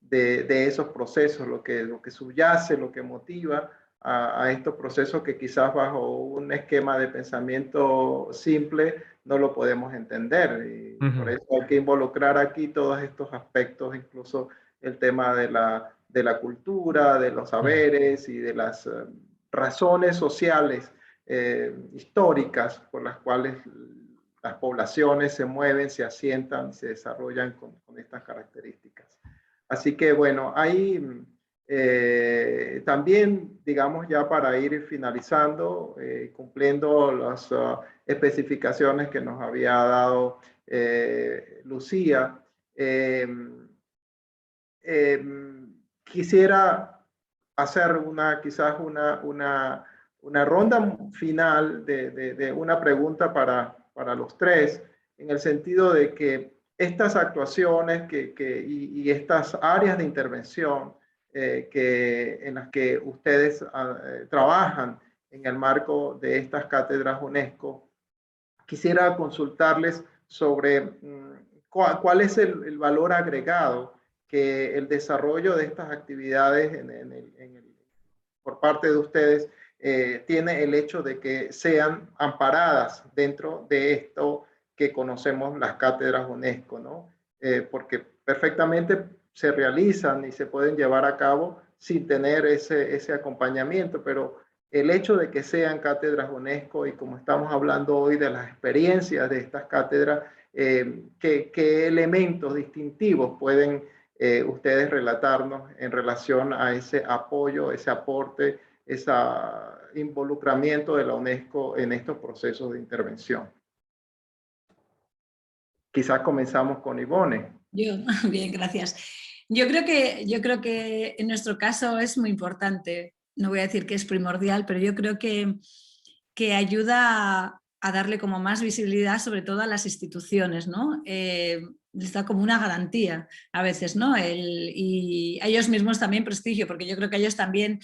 de esos procesos, lo que subyace, lo que motiva a estos procesos que quizás bajo un esquema de pensamiento simple no lo podemos entender. Y por eso hay que involucrar aquí todos estos aspectos, incluso el tema de la cultura, de los saberes y de las razones sociales históricas por las cuales las poblaciones se mueven, se asientan, se desarrollan con estas características. Así que bueno, ahí también, digamos, ya para ir finalizando, cumpliendo las especificaciones que nos había dado Lucía, quisiera hacer quizás una ronda final de una pregunta para los 3, en el sentido de que estas actuaciones y estas áreas de intervención en las que ustedes trabajan en el marco de estas cátedras UNESCO, quisiera consultarles sobre cuál es el valor agregado que el desarrollo de estas actividades por parte de ustedes tiene el hecho de que sean amparadas dentro de esto que conocemos las cátedras UNESCO, ¿no? Porque perfectamente se realizan y se pueden llevar a cabo sin tener ese acompañamiento, pero el hecho de que sean cátedras UNESCO, y como estamos hablando hoy de las experiencias de estas cátedras, ¿qué elementos distintivos pueden ustedes relatarnos en relación a ese apoyo, ese aporte, ese involucramiento de la UNESCO en estos procesos de intervención? Quizás comenzamos con Ivone. Bien, gracias. Yo creo que en nuestro caso es muy importante. No voy a decir que es primordial, pero yo creo que ayuda a darle como más visibilidad, sobre todo a las instituciones, ¿no? les da como una garantía a veces, ¿no? Y a ellos mismos también prestigio, porque yo creo que a ellos también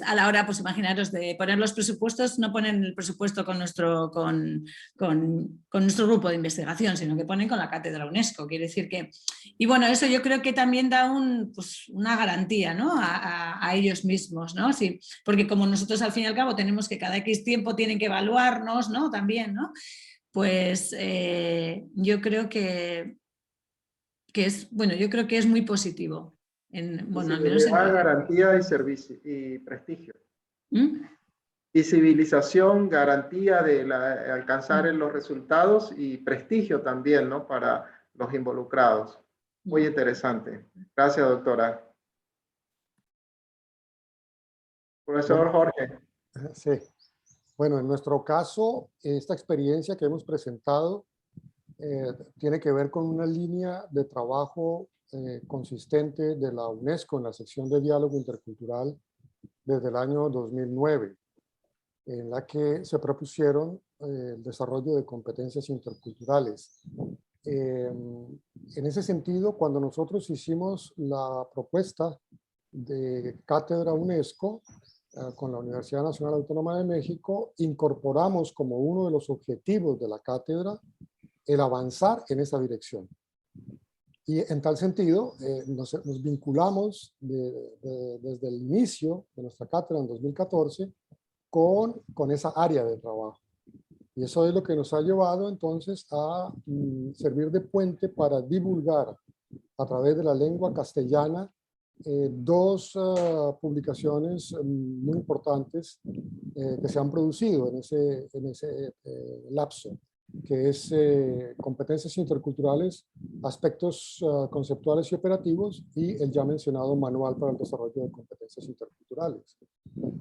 a la hora, pues imaginaros, de poner los presupuestos, no ponen el presupuesto con nuestro grupo de investigación, sino que ponen con la cátedra UNESCO. Quiere decir que, y bueno, eso yo creo que también da una garantía, ¿no? a ellos mismos, ¿no? Sí, porque como nosotros al fin y al cabo tenemos que cada X tiempo tienen que evaluarnos, ¿no? También, ¿no? Pues yo creo que es, bueno, yo creo que es muy positivo. Bueno, al menos en garantía y servicio y prestigio. ¿Mm? Visibilización, garantía de alcanzar los resultados y prestigio también, ¿no? Para los involucrados. Muy interesante. Gracias, doctora. Profesor Jorge. Sí. Bueno, en nuestro caso, esta experiencia que hemos presentado tiene que ver con una línea de trabajo consistente de la UNESCO en la sección de diálogo intercultural desde el año 2009, en la que se propusieron el desarrollo de competencias interculturales. En ese sentido, cuando nosotros hicimos la propuesta de cátedra UNESCO con la Universidad Nacional Autónoma de México, incorporamos como uno de los objetivos de la cátedra el avanzar en esa dirección. Y en tal sentido, nos vinculamos desde el inicio de nuestra cátedra en 2014 con esa área de trabajo. Y eso es lo que nos ha llevado entonces a servir de puente para divulgar a través de la lengua castellana dos publicaciones muy importantes que se han producido en ese lapso, que es competencias interculturales, aspectos conceptuales y operativos, y el ya mencionado manual para el desarrollo de competencias interculturales.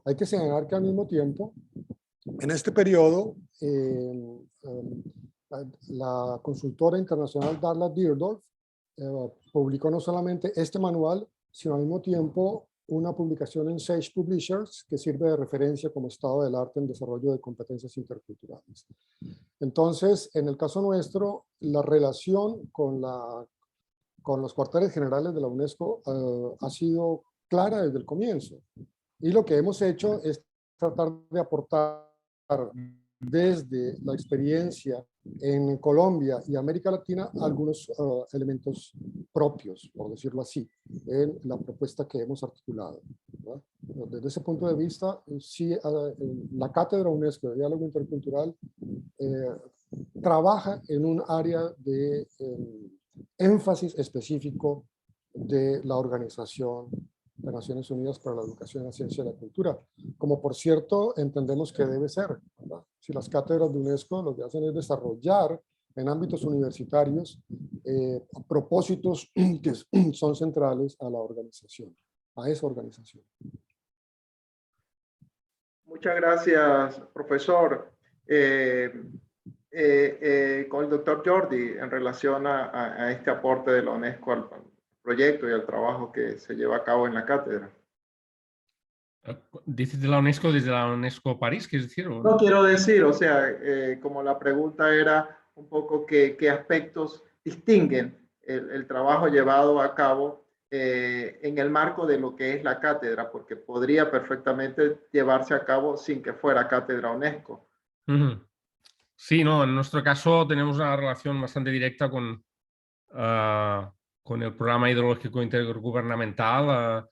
Hay que señalar que al mismo tiempo, en este periodo, la consultora internacional Darla Deardorff publicó no solamente este manual, sino al mismo tiempo una publicación en Sage Publishers que sirve de referencia como estado del arte en desarrollo de competencias interculturales. Entonces, en el caso nuestro, la relación con los cuarteles generales de la UNESCO ha sido clara desde el comienzo. Y lo que hemos hecho es tratar de aportar desde la experiencia en Colombia y América Latina algunos elementos propios, por decirlo así, en la propuesta que hemos articulado, ¿verdad? Desde ese punto de vista, sí, la Cátedra UNESCO de Diálogo Intercultural trabaja en un área de énfasis específico de la Organización de Naciones Unidas para la Educación, la Ciencia y la Cultura, como por cierto entendemos que debe ser, ¿verdad? Si las cátedras de UNESCO lo que hacen es desarrollar en ámbitos universitarios propósitos que son centrales a la organización, a esa organización. Muchas gracias, profesor. Con el doctor Jordi, en relación a este aporte de la UNESCO al proyecto y al trabajo que se lleva a cabo en la cátedra. ¿Dices de la UNESCO desde la UNESCO París, quieres decir? ¿O? No quiero decir, o sea, como la pregunta era un poco qué aspectos distinguen el trabajo llevado a cabo en el marco de lo que es la cátedra, porque podría perfectamente llevarse a cabo sin que fuera cátedra UNESCO. Sí, no, en nuestro caso tenemos una relación bastante directa con el Programa Hidrológico Intergubernamental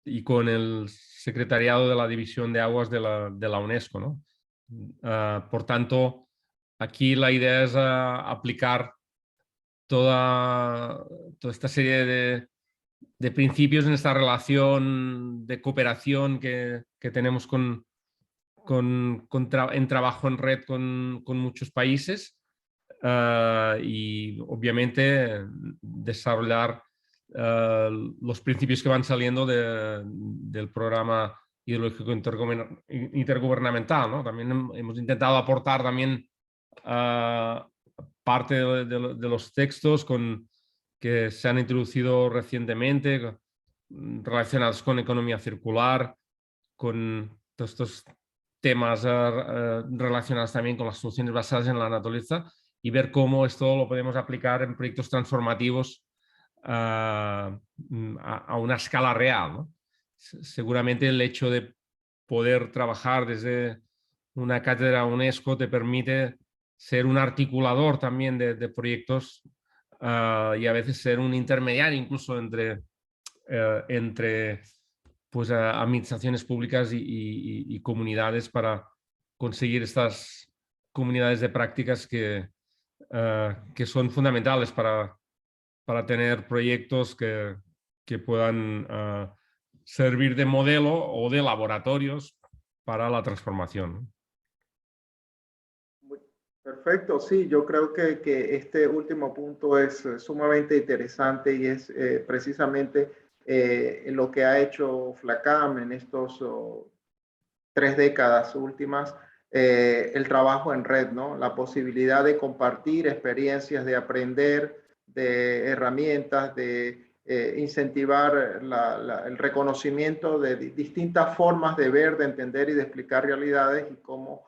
y con el Secretariado de la División de Aguas de la UNESCO, ¿no? Por tanto, aquí la idea es aplicar toda esta serie de principios en esta relación de cooperación que tenemos en trabajo en red con muchos países y obviamente desarrollar los principios que van saliendo del programa hidrológico intergubernamental, ¿no? También hemos intentado aportar también parte de los textos que se han introducido recientemente relacionados con economía circular, con todos estos temas relacionados también con las soluciones basadas en la naturaleza y ver cómo esto lo podemos aplicar en proyectos transformativos a una escala real, ¿no? Seguramente el hecho de poder trabajar desde una cátedra UNESCO te permite ser un articulador también de proyectos y a veces ser un intermediario incluso entre pues, administraciones públicas y comunidades para conseguir estas comunidades de prácticas que son fundamentales para tener proyectos que puedan servir de modelo o de laboratorios para la transformación. Perfecto, sí, yo creo que este último punto es sumamente interesante y es precisamente lo que ha hecho FLACAM en estos 3 décadas últimas, el trabajo en red, ¿no? La posibilidad de compartir experiencias, de aprender, de herramientas, de incentivar el reconocimiento de distintas formas de ver, de entender y de explicar realidades y cómo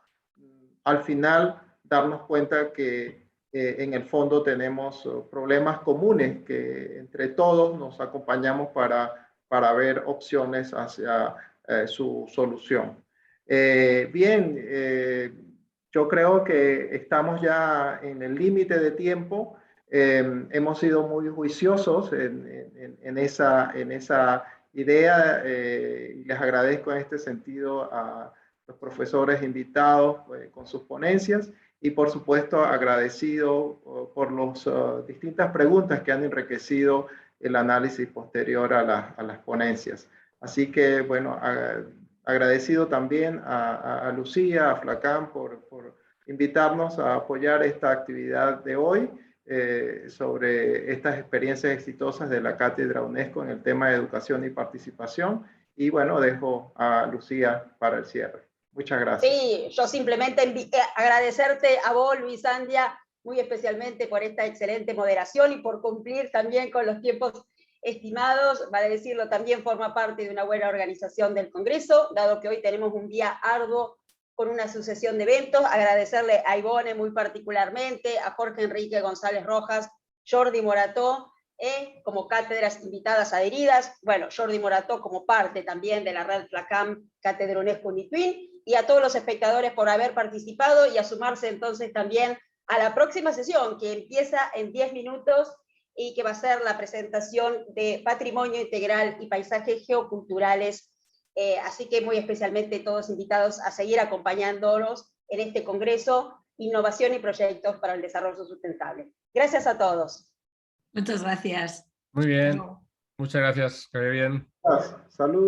al final darnos cuenta que en el fondo tenemos problemas comunes que entre todos nos acompañamos para ver opciones hacia su solución. Yo creo que estamos ya en el límite de tiempo. Hemos sido muy juiciosos en esa idea y les agradezco en este sentido a los profesores invitados con sus ponencias y por supuesto agradecido por las distintas preguntas que han enriquecido el análisis posterior a las ponencias. Así que bueno, agradecido también a Lucía, a FLACAM por invitarnos a apoyar esta actividad de hoy sobre estas experiencias exitosas de la Cátedra UNESCO en el tema de educación y participación. Y bueno, dejo a Lucía para el cierre. Muchas gracias. Sí, yo simplemente agradecerte a vos, Luis Andia, muy especialmente por esta excelente moderación y por cumplir también con los tiempos estimados. Vale decirlo, también forma parte de una buena organización del Congreso, dado que hoy tenemos un día arduo con una sucesión de eventos. Agradecerle a Ivone muy particularmente, a Jorge Enrique González Rojas, Jordi Morató, como cátedras invitadas adheridas, bueno, Jordi Morató como parte también de la red FLACAM Cátedra UNESCO UNITWIN, y a todos los espectadores por haber participado y a sumarse entonces también a la próxima sesión que empieza en 10 minutos y que va a ser la presentación de Patrimonio Integral y Paisajes Geoculturales. Así que muy especialmente todos invitados a seguir acompañándonos en este congreso, Innovación y Proyectos para el Desarrollo Sustentable. Gracias a todos. Muchas gracias. Muy bien, muchas gracias, que vaya bien. Saludos.